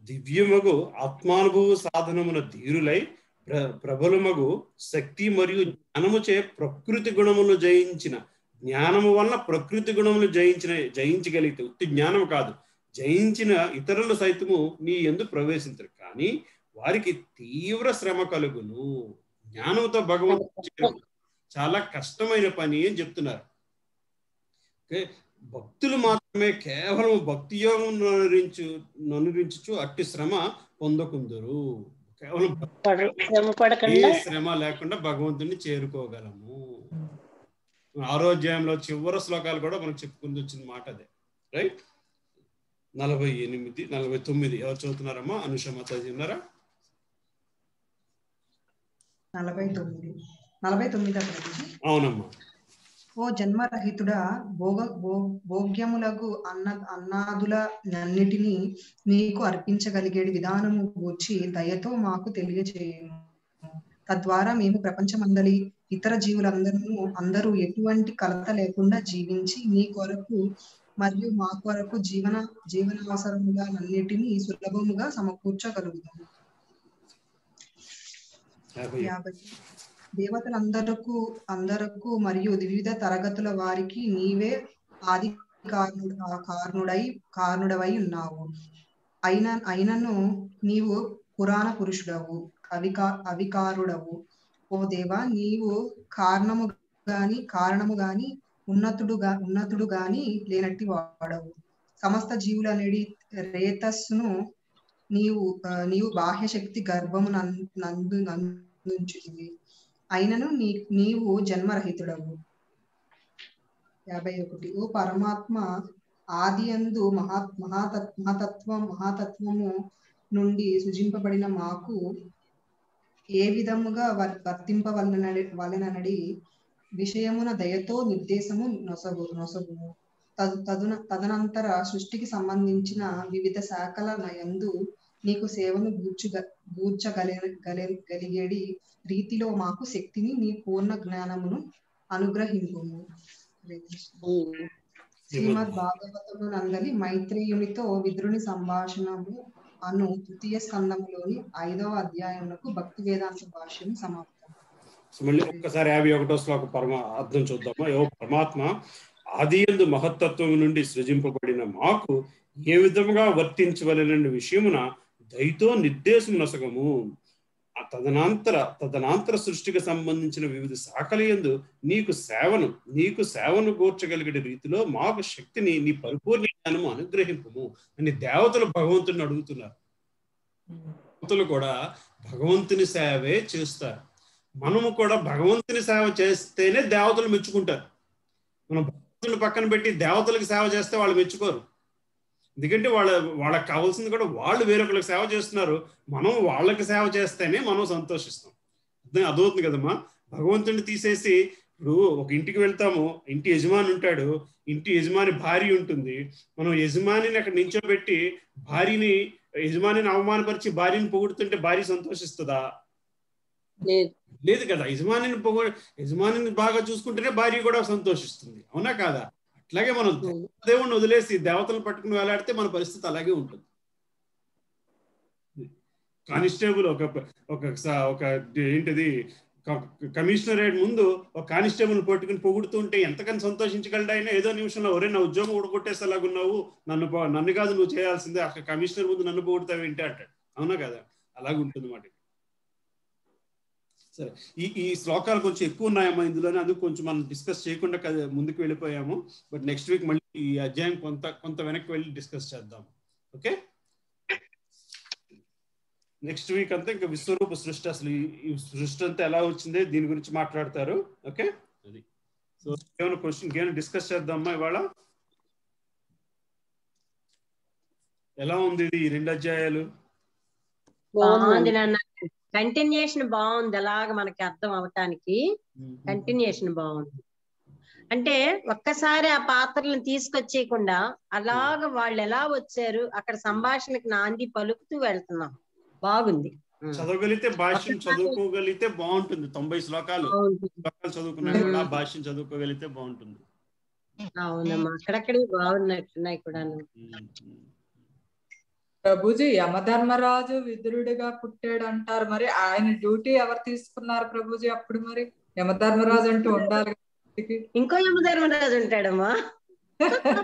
దివ్యమగు ఆత్మానుభవ సాధనమున ధీరులై ప్రబలమగు శక్తి మరియు జ్ఞానముచే ప్రకృతి గుణములు జయించిన, జ్ఞానము వలన ప్రకృతి గుణములు జయించగలిగితే ఉత్తి జ్ఞానం కాదు, జయించిన ఇతరులు సైతము నీ యందు ప్రవేశించరు. కానీ వారికి తీవ్ర శ్రమ కలుగును. జ్ఞానంతో భగవంతుడు చాలా కష్టమైన పని అని చెప్తున్నారు. భక్తులు మాత్రమే కేవలం భక్తి యోగం ననురించు అట్టి శ్రమ పొందకుందరు. కేవలం శ్రమ లేకుండా భగవంతుడిని చేరుకోగలము. 6వ అధ్యాయంలో చివరి శ్లోకాలు కూడా మనకు చెప్పుకుంటూ వచ్చిన మాట అదే. రైట్. 48, 49 ఎవరు చదువుతున్నారమ్మా? అనుషమ్మ చదివినారా? 49. అవునమ్మా. ఓ జన్మరహితుడా, భోగ్యములకు అన్నాదుల నన్నిటినీ నీకు అర్పించగలిగేది విధానము గూర్చి దయతో మాకు తెలియచేయము. తద్వారా మేము ప్రపంచమందలి ఇతర జీవులందరూ ఎటువంటి కలత లేకుండా జీవించి నీ కొరకు మరియు మా కొరకు జీవనావసరముగా నన్నిటినీ సులభముగా సమకూర్చగలుగుతాము. 50. దేవతలందరకు మరియు వివిధ తరగతుల వారికి నీవే ఆది కారణుడవై ఉన్నావు. అయినను నీవు పురాణ పురుషుడవు, అవికారుడవు. ఓ దేవా, నీవు కారణము గాని ఉన్నతుడు గాని లేనట్టి వాడవు. సమస్త జీవులనేది రేతస్సును నీవు బాహ్య శక్తి గర్భము నందుంచుతివి. అయినను నీవు జన్మరహితుడవు. 51. ఓ పరమాత్మ, ఆదియందు మహాతత్వము నుండి సృజింపబడిన మాకు ఏ విధముగా వర్తింపవలనడి విషయమున దయతో నిర్దేశము నొసగును. తదనంతర సృష్టికి సంబంధించిన వివిధ శాఖల యందు నీకు సేవను గూర్చగలిగేడి రీతిలో మాకు శక్తిని, నీ పూర్ణ జ్ఞానమును అనుగ్రహింపుము. శ్రీమద్ భాగవతము నందలి మైత్రేయునితో విదురుని సంభాషణము అను తృతీయ స్కందములోని 5వ అధ్యాయములకు భక్తి వేదాంత భాష్యం సమాప్తం. మళ్ళీ ఒక్కసారి 51వ శ్లోక అర్థం చూద్దామా. యో పరమాత్మ ఆదియందు మహత్తత్వం నుండి సృజింపబడిన మాకు ఏ విధముగా వర్తించవలన విషయమున దయతో నిర్దేశం నొసగము. తదనంతర సృష్టికి సంబంధించిన వివిధ శాఖల యందు నీకు సేవను గోర్చగలిగే రీతిలో మాకు శక్తిని నీ పరిపూర్ణ జ్ఞానము అనుగ్రహింపము అని దేవతలు భగవంతుని అడుగుతున్నారు. దేవతలు కూడా భగవంతుని సేవే చేస్తారు. మనము కూడా భగవంతుని సేవ చేస్తేనే దేవతలు మెచ్చుకుంటారు. మనం భగవంతుని పక్కన పెట్టి దేవతలకు సేవ చేస్తే వాళ్ళు మెచ్చుకోరు. ఎందుకంటే వాళ్ళకి కావాల్సింది కూడా వాళ్ళు వేరొకరికి సేవ చేస్తున్నారు. మనం వాళ్ళకి సేవ చేస్తేనే మనం సంతోషిస్తాం. అదవుతుంది కదమ్మా. భగవంతుడిని తీసేసి ఇప్పుడు ఒక ఇంటికి వెళ్తాము, ఇంటి యజమాని ఉంటాడు, ఇంటి యజమాని భార్య ఉంటుంది. మనం యజమానిని అక్కడ నించోబెట్టి యజమానిని అవమానపరిచి భార్యని పొగుడుతుంటే భార్య సంతోషిస్తుందా? లేదు కదా. యజమానిని బాగా చూసుకుంటేనే భార్య కూడా సంతోషిస్తుంది. అవునా కాదా? అట్లాగే మనం దేవుణ్ణి వదిలేసి దేవతలను పట్టుకుని వేలాడితే మన పరిస్థితి అలాగే ఉంటుంది. కానిస్టేబుల్ ఒక ఏంటిది కమిషనరేట్ ముందు ఒక కానిస్టేబుల్ పట్టుకుని పొగుడుతూ ఉంటే ఎంతకని సంతోషించగలడు ఆయన? ఏదో నిమిషంలో ఒరే నా ఉద్యోగం ఊడగొట్టేసేలాగున్నావు, నన్ను కాదు నువ్వు చేయాల్సిందే, అక్కడ కమిషనర్ ముందు నన్ను పొగుడుతావు ఏంటి అంటాడు. అవునా కదా? అలాగే ఉంటుంది మాట. సరే, ఈ శ్లోకాలు కొంచెం ఎక్కువ ఉన్నాయమ్మా ఇందులోనే, అందుకు కొంచెం మనం డిస్కస్ చేయకుండా ముందుకు వెళ్ళిపోయాము. బట్ నెక్స్ట్ వీక్ మళ్ళీ ఈ అధ్యాయం కొంత వెనక్కి వెళ్ళి డిస్కస్ చేద్దాం. ఓకే, నెక్స్ట్ వీక్ అంతా ఇంకా విశ్వరూప సృష్టి, అసలు ఈ సృష్టి అంతా ఎలా వచ్చింది దీని గురించి మాట్లాడతారు. ఓకే, అది సో ఏమైనా క్వశ్చన్ ఇంకేమైనా డిస్కస్ చేద్దామా ఇవాళ? ఎలా ఉంది ఇది ఈ 2 అధ్యాయాలు? బాగుంది నాన్న, కంటిన్యూషన్ బాగుంది. అలాగ మనకి అర్థం అవటానికి కంటిన్యూషన్ బాగుంది. అంటే ఒక్కసారి ఆ పాత్రలను తీసుకొచ్చేయకుండా అలాగ వాళ్ళు ఎలా వచ్చారు అక్కడ సంభాషణకి నాంది పలుకుతూ వెళ్తున్నాం. బాగుంది. చదవగలిగితే భాష్యం చదువుకోగలిగితే బాగుంటుంది. 90 శ్లోకాలు చదువుకున్నా కూడా భాష్యం చదువుకోగలిగితే బాగుంటుంది. అవునమ్మా, అక్కడక్కడి బాగున్నట్టున్నాయి కూడా. ప్రభుజీ యమధర్మరాజు విదురుడిగా పుట్టాడు అంటారు, మరి ఆయన డ్యూటీ ఎవరు తీసుకున్నారు ప్రభుజీ? అప్పుడు మరి యమధర్మరాజు అంటూ ఉండాలి, ఇంకో యమధర్మరాజు ఉంటాడమ్మా.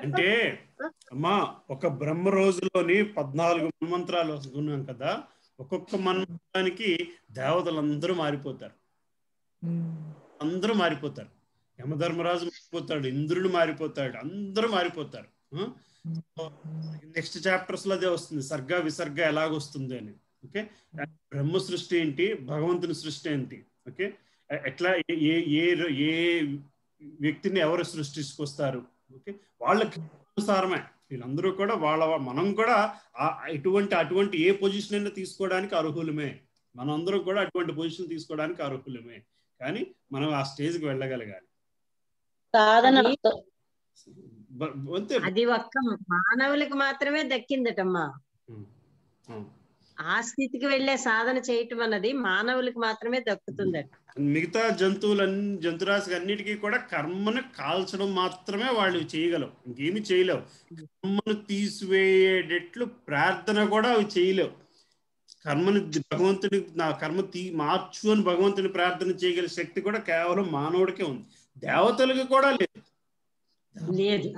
అంటే అమ్మా ఒక బ్రహ్మ రోజులోని 14 మన్వంతరాలు వస్తున్నాం కదా, ఒక్కొక్క మన్వంతరానికి దేవతలందరూ మారిపోతారు. అందరూ మారిపోతారు. యమధర్మరాజు మారిపోతాడు, ఇంద్రుడు మారిపోతాడు, అందరూ మారిపోతారు. నెక్స్ట్ చాప్టర్స్ లో అదే వస్తుంది, సర్గ విసర్గ ఎలాగొస్తుంది అని. ఓకే, బ్రహ్మ సృష్టి ఏంటి, భగవంతుని సృష్టి ఏంటి, ఓకే, ఎట్లా ఏ వ్యక్తిని ఎవరు సృష్టించుకొస్తారు, ఓకే, వాళ్ళకి అనుసారమే వీళ్ళందరూ కూడా మనం కూడా అటువంటి ఏ పొజిషన్ అయినా తీసుకోవడానికి అర్హులమే. మనందరం కూడా అటువంటి పొజిషన్ తీసుకోవడానికి అర్హులమే. కానీ మనం ఆ స్టేజ్కి వెళ్ళగలగాలి. అది ఒక్క మానవులకు మాత్రమే దక్కిందటమ్మా. ఆ స్థితికి వెళ్లే సాధన చేయటం అన్నది మానవులకు మాత్రమే దక్కుతుందట. మిగతా జంతురాశి అన్నిటికీ కూడా కర్మను కాల్చడం మాత్రమే వాళ్ళు చేయగలవు, ఇంకేమి చేయలేవు. కర్మను తీసివేయేటట్లు ప్రార్థన కూడా అవి చేయలేవు. కర్మని భగవంతుని నా కర్మ మార్చు అని భగవంతుని ప్రార్థన చేయగల శక్తి కూడా కేవలం మానవుడికే ఉంది. దేవతలకు కూడా లేదు.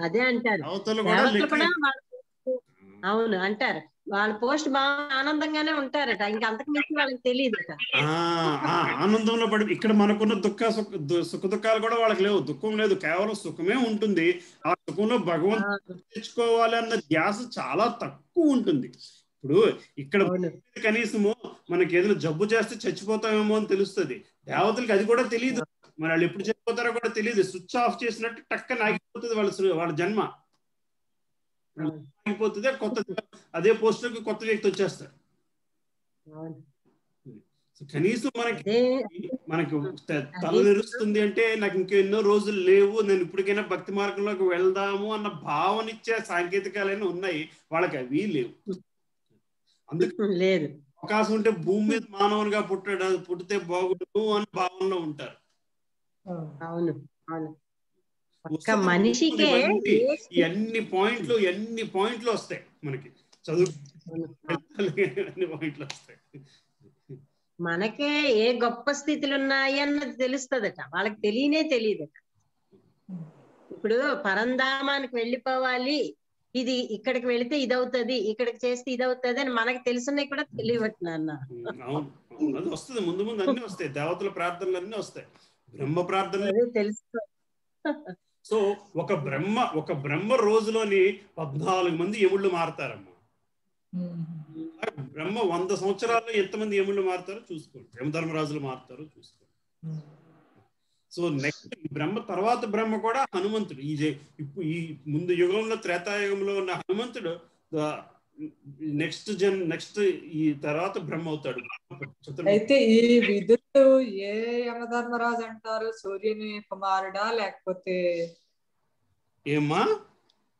అదే అంటారు. అవును అంటారు, వాళ్ళ పోస్ట్ బాగా ఆనందంగానే ఉంటారట, ఇంకా అంతకు మించి వాళ్ళకి తెలియదట. ఆనందంలో పడి ఇక్కడ మనకున్న సుఖ దుఃఖాలు కూడా వాళ్ళకి లేవు. దుఃఖం లేదు, కేవలం సుఖమే ఉంటుంది. ఆ సుఖంలో భగవంతుడు తెచ్చుకోవాలి అన్న ధ్యాస చాలా తక్కువ ఉంటుంది. ఇప్పుడు ఇక్కడ కనీసము మనకి ఏదైనా జబ్బు చేస్తే చచ్చిపోతామేమో అని తెలుస్తుంది. దేవతలకి అది కూడా తెలియదు. మరి వాళ్ళు ఎప్పుడు చనిపోతారో కూడా తెలియదు. స్విచ్ ఆఫ్ చేసినట్టు టక్కన ఆగిపోతుంది వాళ్ళ జన్మ, ఆగిపోతుంది. అదే పోస్టుకి కొత్త వ్యక్తి వచ్చేస్తారు. కనీసం మనకి తల తెరుస్తుంది అంటే నాకు ఇంకెన్నో రోజులు లేవు, నేను ఇప్పటికైనా భక్తి మార్గంలోకి వెళ్దాము అన్న భావన ఇచ్చే సాంకేతికాలైనా ఉన్నాయి, వాళ్ళకి అవి లేవు. అందుకు లేదు అవకాశం ఉంటే భూమి మీద మానవునిగా పుట్టితే బాగుండు అని భావనలో ఉంటారు. అవును అవును, మనిషికే ఈ అన్ని పాయింట్లు వస్తాయి మనకి చదువు అన్ని పాయింట్లు వస్తాయి. మనకే ఏ గొప్ప స్థితులు ఉన్నాయి అన్నది తెలుస్తుందట, వాళ్ళకి తెలియదట. ఇప్పుడు పరంధామానికి వెళ్ళిపోవాలి, ఇది ఇక్కడికి వెళితే ఇది అవుతుంది, ఇక్కడికి చేస్తే ఇది అవుతుంది అని మనకి తెలుసున్నాయి కూడా తెలియబట్టినా. అవును, అది వస్తుంది, ముందు అన్ని వస్తాయి. దేవతల ప్రార్థనలు అన్ని వస్తాయి, బ్రహ్మ ప్రార్థనలు తెలుసు. సో ఒక బ్రహ్మ రోజులోని 14 మంది యముళ్ళు మారతారమ్మా. బ్రహ్మ 100 సంవత్సరాల్లో ఎంతమంది యముళ్ళు మారుతారో చూసుకోండి, యమధర్మరాజులు మారుతారో చూసుకోండి. సో నెక్స్ట్ బ్రహ్మ తర్వాత బ్రహ్మ కూడా హనుమంతుడు. ఈ ముందు యుగంలో త్రేతాయుగంలో ఉన్న హనుమంతుడు నెక్స్ట్ ఈ తర్వాత బ్రహ్మ అవుతాడు. అయితే ఈ విదురుడు ఏ యమధర్మరాజు అంటారు? సూర్యుని కుమారుడా లేకపోతే ఏమా?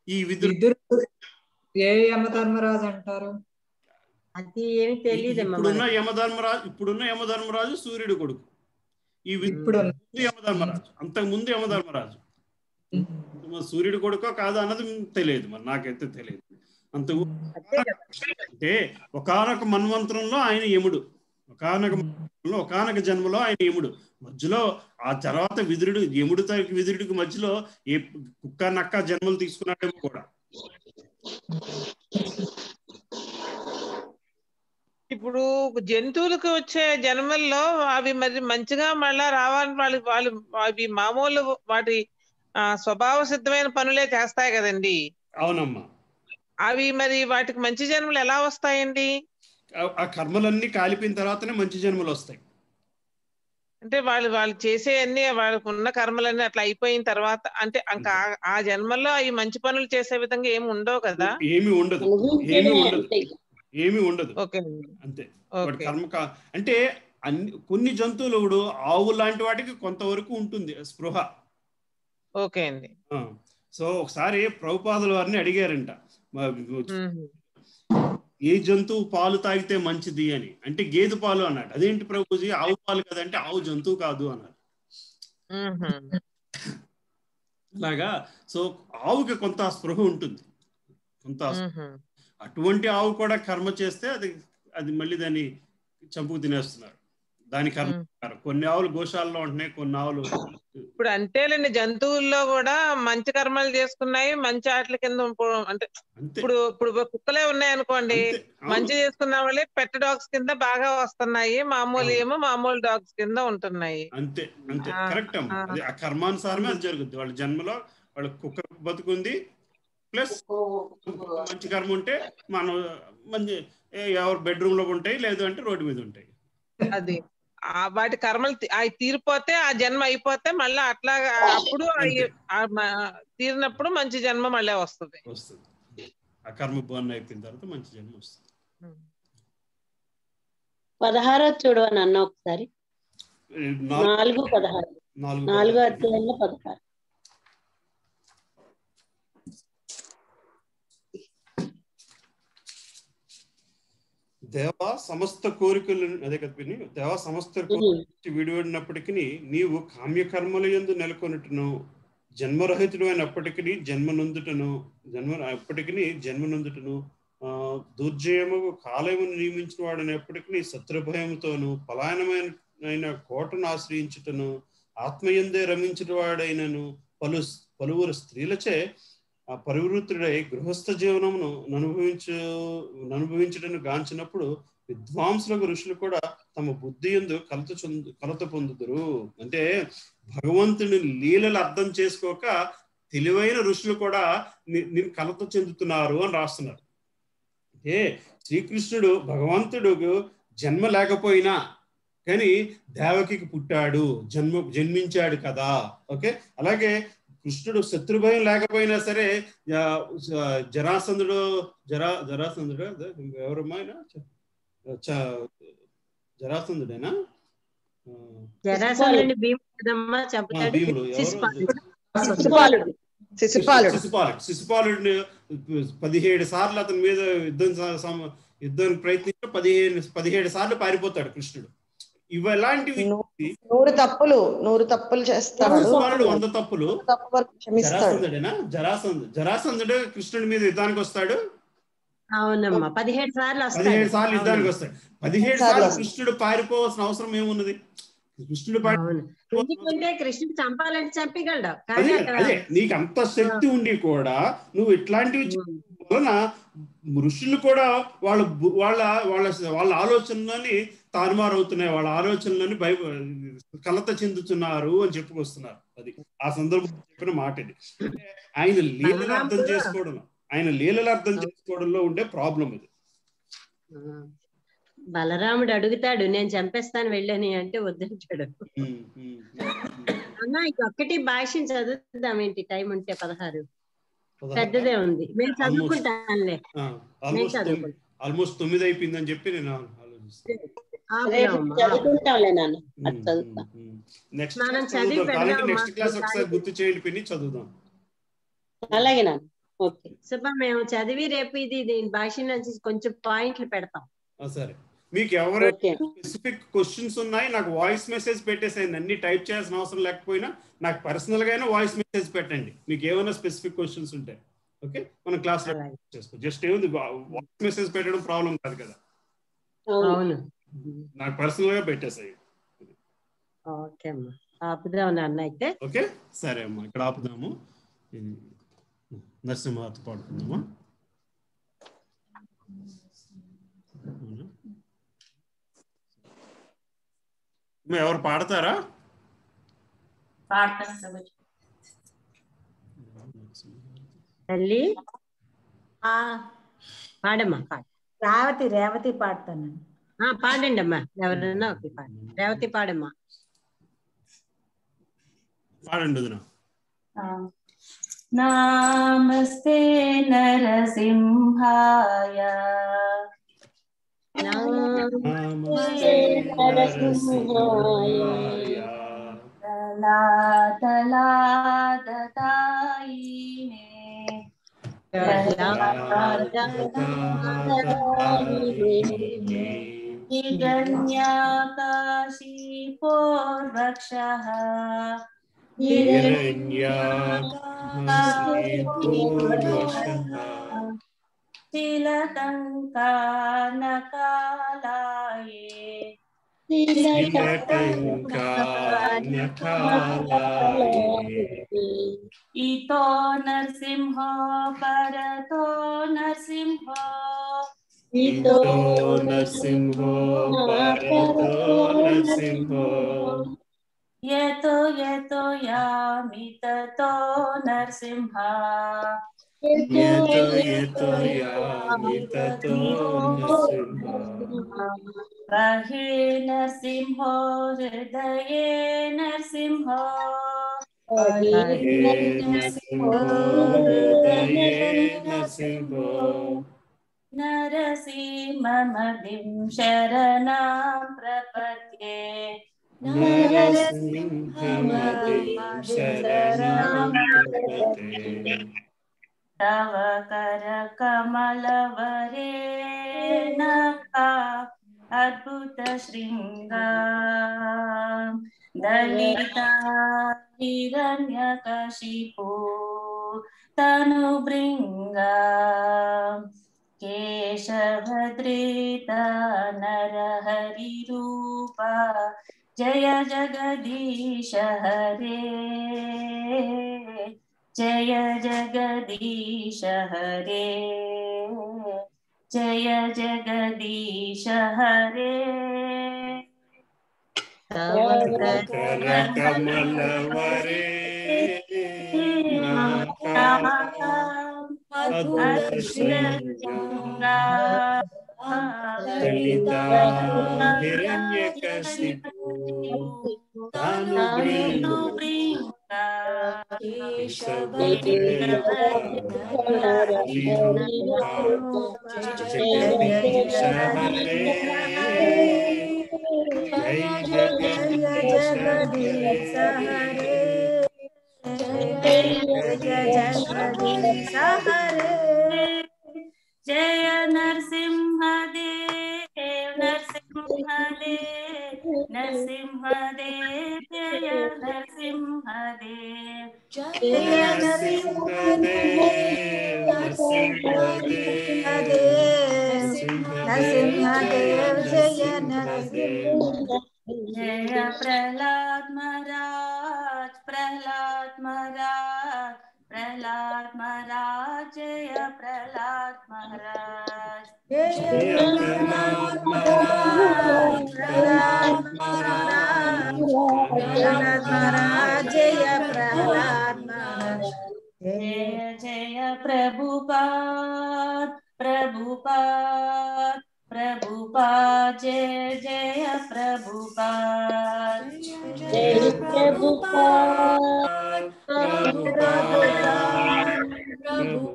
ఈ విదురుడు ఏ యమధర్మరాజు అంటారు? అది ఏమి తెలియదు. ఇప్పుడున్న యమధర్మరాజు సూర్యుడు కొడుకు. ఈ యమధర్మరాజు అంతకుముందు యమధర్మరాజు సూర్యుడు కొడుకో కాదా అన్నది తెలియదు, మరి నాకైతే తెలియదు. అంటే ఒకానొక మన్వంతరంలో ఆయన యముడు, ఒకానొక జన్మలో ఆయన యముడు. మధ్యలో ఆ తర్వాత విదురుడికి మధ్యలో ఏ కుక్క నక్క జన్మలు తీసుకున్నాడేమో కూడా. ఇప్పుడు జంతువులకు వచ్చే జన్మల్లో అవి మరి మంచిగా మళ్ళా రావాలని వాళ్ళు అవి మామూలు వాటి స్వభావ సిద్ధమైన పనులే చేస్తాయి కదండి. అవునమ్మా. అవి మరి వాటికి మంచి జన్మలు ఎలా వస్తాయండి? ఆ కర్మలన్నీ కాలిపోయిన తర్వాతనే మంచి జన్మలు వస్తాయి. అంటే వాళ్ళు చేసే అన్ని వాళ్ళకు ఉన్న కర్మలన్నీ అట్లా అయిపోయిన తర్వాత అంటే ఇంకా ఆ జన్మల్లో అవి మంచి పనులు చేసే విధంగా ఏమి ఉండవు కదా? ఏమి ఉండదు. అంతే. వాడి కర్మ అంటే కొన్ని జంతువులు ఆవు లాంటి వాటికి కొంతవరకు ఉంటుంది స్పృహ. ఓకే అండి. సో ఒకసారి ప్రభుపాదుల వారిని అడిగారంట, ఏ జంతువు పాలు తాగితే మంచిది అని. అంటే గేదె పాలు అన్నాడు. అదేంటి ప్రభుజీ, ఆవు పాలు కదంటే ఆవు జంతువు కాదు అన్నారు. అలాగా. సో ఆవుకి కొంత స్పృహ ఉంటుంది, అటువంటి ఆవు కూడా కర్మ చేస్తే అది మళ్ళీ దాన్ని చంపుకు తినేస్తున్నారు. దాని కర్మ. కొన్ని ఆవులు గోశాలలో ఉంటున్నాయి, కొన్ని ఆవులు. ఇప్పుడు అంతేలేండి, జంతువుల్లో కూడా మంచి కర్మలు చేసుకున్నాయి, మంచి ఆటల కింద. అంటే ఇప్పుడు కుక్కలే ఉన్నాయి అనుకోండి, మంచి చేసుకున్న వాళ్ళే పెట్ డాగ్స్ కింద బాగా వస్తున్నాయి, మామూలు డాగ్స్ కింద ఉంటున్నాయి. అంతే అంతే, కరెక్ట్ అమ్మా. అది ఆ కర్మానుసారమే అది జరుగుద్ది. వాళ్ళ జన్మలో వాళ్ళ కుక్క బతుకుంది, ప్లస్ మంచి కర్మ ఉంటే మనం మంచి ఎవరు బెడ్రూమ్ లో ఉంటాయి, లేదు అంటే రోడ్డు మీద ఉంటాయి. అది వాటి కర్మలు తీరిపోతే ఆ జన్మ అయిపోతే మళ్ళీ అట్లాగా అప్పుడు తీరినప్పుడు మంచి జన్మ మళ్ళీ వస్తుంది. ఆ కర్మ బర్న్ అయిపోయిన తర్వాత మంచి జన్మ వస్తుంది. 16 చూడవని అన్న ఒకసారి. 4 అధ్యాయంలో 16. దేవ సమస్త కోరికలు అదే కదా దేవ సమస్త కోరికలు విడివడినప్పటికీ నీవు కామ్యకర్మల యందు నెలకొనుటను, జన్మరహితుడు అయినప్పటికీ జన్మనందుటను దుర్జయము కాలమును నియమించిన వాడైనప్పటికీ శత్రుభయముతోను పలాయనమైన కోటను ఆశ్రయించుటను ఆత్మయందే రమించిన వాడైనను పలువురు స్త్రీలచే ఆ పరివృత్తుడై గృహస్థ జీవనమును అనుభవించటను గాంచినప్పుడు విద్వాంసులకు ఋషులు కూడా తమ బుద్ధి యందు కలత పొందుదురు. అంటే భగవంతుని లీలలు అర్థం చేసుకోక తెలివైన ఋషులు కూడా నేను కలత చెందుతున్నారు అని రాస్తున్నారు. అంటే శ్రీకృష్ణుడు భగవంతుడు జన్మ లేకపోయినా కానీ దేవకికి పుట్టాడు, జన్మించాడు కదా. ఓకే, అలాగే కృష్ణుడు శత్రుభయం లేకపోయినా సరే జరాసంధుడు ఎవరమ్మా జరాసంధుడేనా? భీముడు శిశుపాలుడిని 17 సార్లు అతని మీద యుద్ధం ప్రయత్నించి 17 సార్లు పారిపోతాడు కృష్ణుడు. ఇవలాంటివి 100 తప్పులు చేస్తాడు, కుమారుడు 100 తప్పులు క్షమిస్తాడు. జరాసంధుడు కృష్ణుడి మీద యుద్ధానికి వస్తాడు. అవునమ్మా, 17 సార్లు 17 సార్లు యుద్ధానికి వస్తాడు. 17 సార్లు కృష్ణుడు పారిపోవాల్సిన అవసరం ఏమున్నది? కృష్ణుడు ఎందుకంటే కృష్ణుడు చంపాలంటే చంపగలడు, కానీ అదే నీకు అంత శక్తి ఉండి కూడా నువ్వు ఇట్లాంటివి వలన ఋషులు కూడా వాళ్ళ వాళ్ళ వాళ్ళ వాళ్ళ ఆలోచనలని తారుమారవుతున్నాయి, వాళ్ళ ఆలోచనలని కలత చెందుతున్నారు అని చెప్పుకొస్తున్నారు. అది ఆ సందర్భంలో చెప్పిన మాట ఇది. ఆయన లీలలు అర్థం చేసుకోవడంలో ఉండే ప్రాబ్లం ఇది. బలరాముడు అడుగుతాడు, నేను చంపేస్తాను వెళ్ళని అంటే వద్దంటాడు. అన్నా ఇంకొక్కటి భాష్యం చదువుదాం ఏంటి, టైం ఉంటే 16 పెద్దదే ఉంది, మేము చదువుకుంటానులే. ఆల్మోస్ట్ 9 అయిపోయిందని చెప్పి నేను నెక్స్ట్ క్లాస్ ఒకసారి గుర్తు చేయండి పిన్ని, చదువుదాం. అలాగే నాన్న. ఓకే సుబ్బా, మేము చదివి రేపు ఇది దీని భాష నుంచి కొంచెం పాయింట్లు పెడతాం. సరే, మీకు ఎవరైనా స్పెసిఫిక్ క్వశ్చన్స్ ఉన్నాయి నాకు వాయిస్ మెసేజ్ పెట్టేసేయండి. అన్ని టైప్ చేయాల్సిన అవసరం లేకపోయినా నాకు పర్సనల్ గానే వాయిస్ మెసేజ్ పెట్టండి మీకు ఏమైనా స్పెసిఫిక్ క్వశ్చన్స్ ఉంటాయి. ఓకే, మనం క్లాస్ లో చేసుకో. జస్ట్ ఏముంది, వాయిస్ మెసేజ్ పెట్టడం ప్రాబ్లం కాదు కదా. అవును, నాకు పర్సనల్ గా పెట్టేసాయి. ఓకే అమ్మా, ఆపుదాం నాన్న అయితే. ఓకే సరే అమ్మా, ఇక్కడ ఆపుదాము. నరసింహతో పాడుకుందామా. ఎవరు పాడతారా? తల్లి పాడమ్మా, రేవతి పాడతాను. పాడండి అమ్మా, ఎవరన్నా ఓకే పాడండి. రేవతి పాడమ్మా. పాడండి వదినా. నమస్తే నరసింహాయ తలాతలాదతాయినే హిరణ్యాకాశీ పూర్వక్షః ఇతో నరసింహో పరతో నరసింహో యతో యతో యామి తతో నరసింహ బహే నరసింహో హృదయే నరసింహో నరసింహమదిం శరణాం ప్రపద్యే తవ కర కమలవరే నకా అద్భుత శృంగా దళిత హిరణ్యకశిపో తను భృంగా కేశభద్రేత నరహరి రూప జయ జగదీశ హరే జయ జగదీశ హరే జయ జగదీశ హరే కమలవరే హిరణ్యకశిపో తను భృంగా జగదీశ హరే జయ నరసింహదేవ్ నరసింహదేవ్ नरसिंहदेव जय नरसिंहदेव जय नरसिंहदेव नरसिंहदेव जय नरसिंह जय प्रहलाद महाराज प्रहलाद महाराज प्रहलाद महाराज जय प्रहलाद महाराज जय प्रहलाद महाराज प्रहलाद महाराज जय प्रहलाद महाराज जय जय प्रभुपाद प्रभुपाद प्रभुपाद जय जय प्रभुपाद जय प्रभुपाद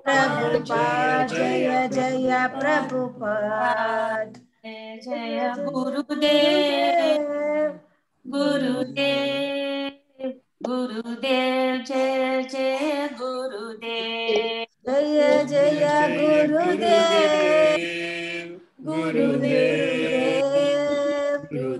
प्रभुपाद जय जय प्रभुपाद जय जय गुरुदेव गुरुदेव गुरुदेव जय जय गुरुदेव जय जय गुरुदेव गुरुदेव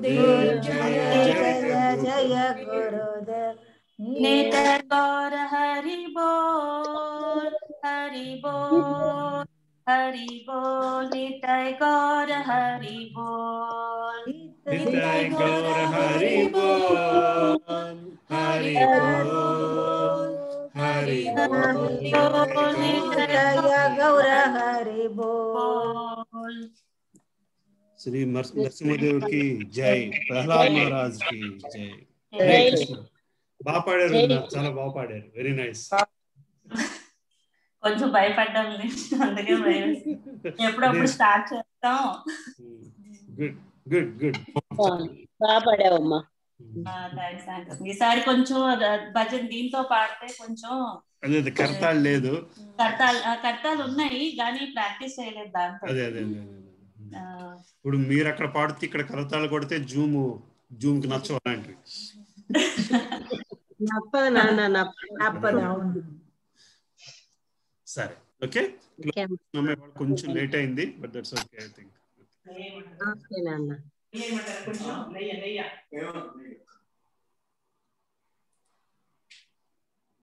जय जय जय गुरुदेव नित्य गौर हरि बोल हरि बोल हरि बोल नित्य गौर हरि बोल नित्य गौर हरि बोल हरि बोल हरि बोल नित्य गौर हरि बोल श्री नरसिंहदेव की जय प्रहलाद महाराज की जय हरे कृष्ण బాగా పాడారు చాలా బాగా పాడారు వెరీ నైస్ కొంచెం భయపడ్డాం అందుకే భయం ఎప్పుడప్పుడు స్టార్ట్ చేస్తాం గుడ్ గుడ్ గుడ్ బాగా పాడావమ్మా థాంక్స్ ఈసారి కొంచెం భజన్ దీంతో పాడితే కొంచెం అదే కర్తాలు లేదు కర్తాలు ఉన్నాయి కానీ ప్రాక్టీస్ చేయలేదు దాంతో అదే అదే ఇప్పుడు మీరు అక్కడ పాడితే ఇక్కడ కర్తాలు కొడితే జూమ్ కి నచ్చవు అలాంటివి సరే ఓకే కొంచెం లేట్ అయింది but that's okay I think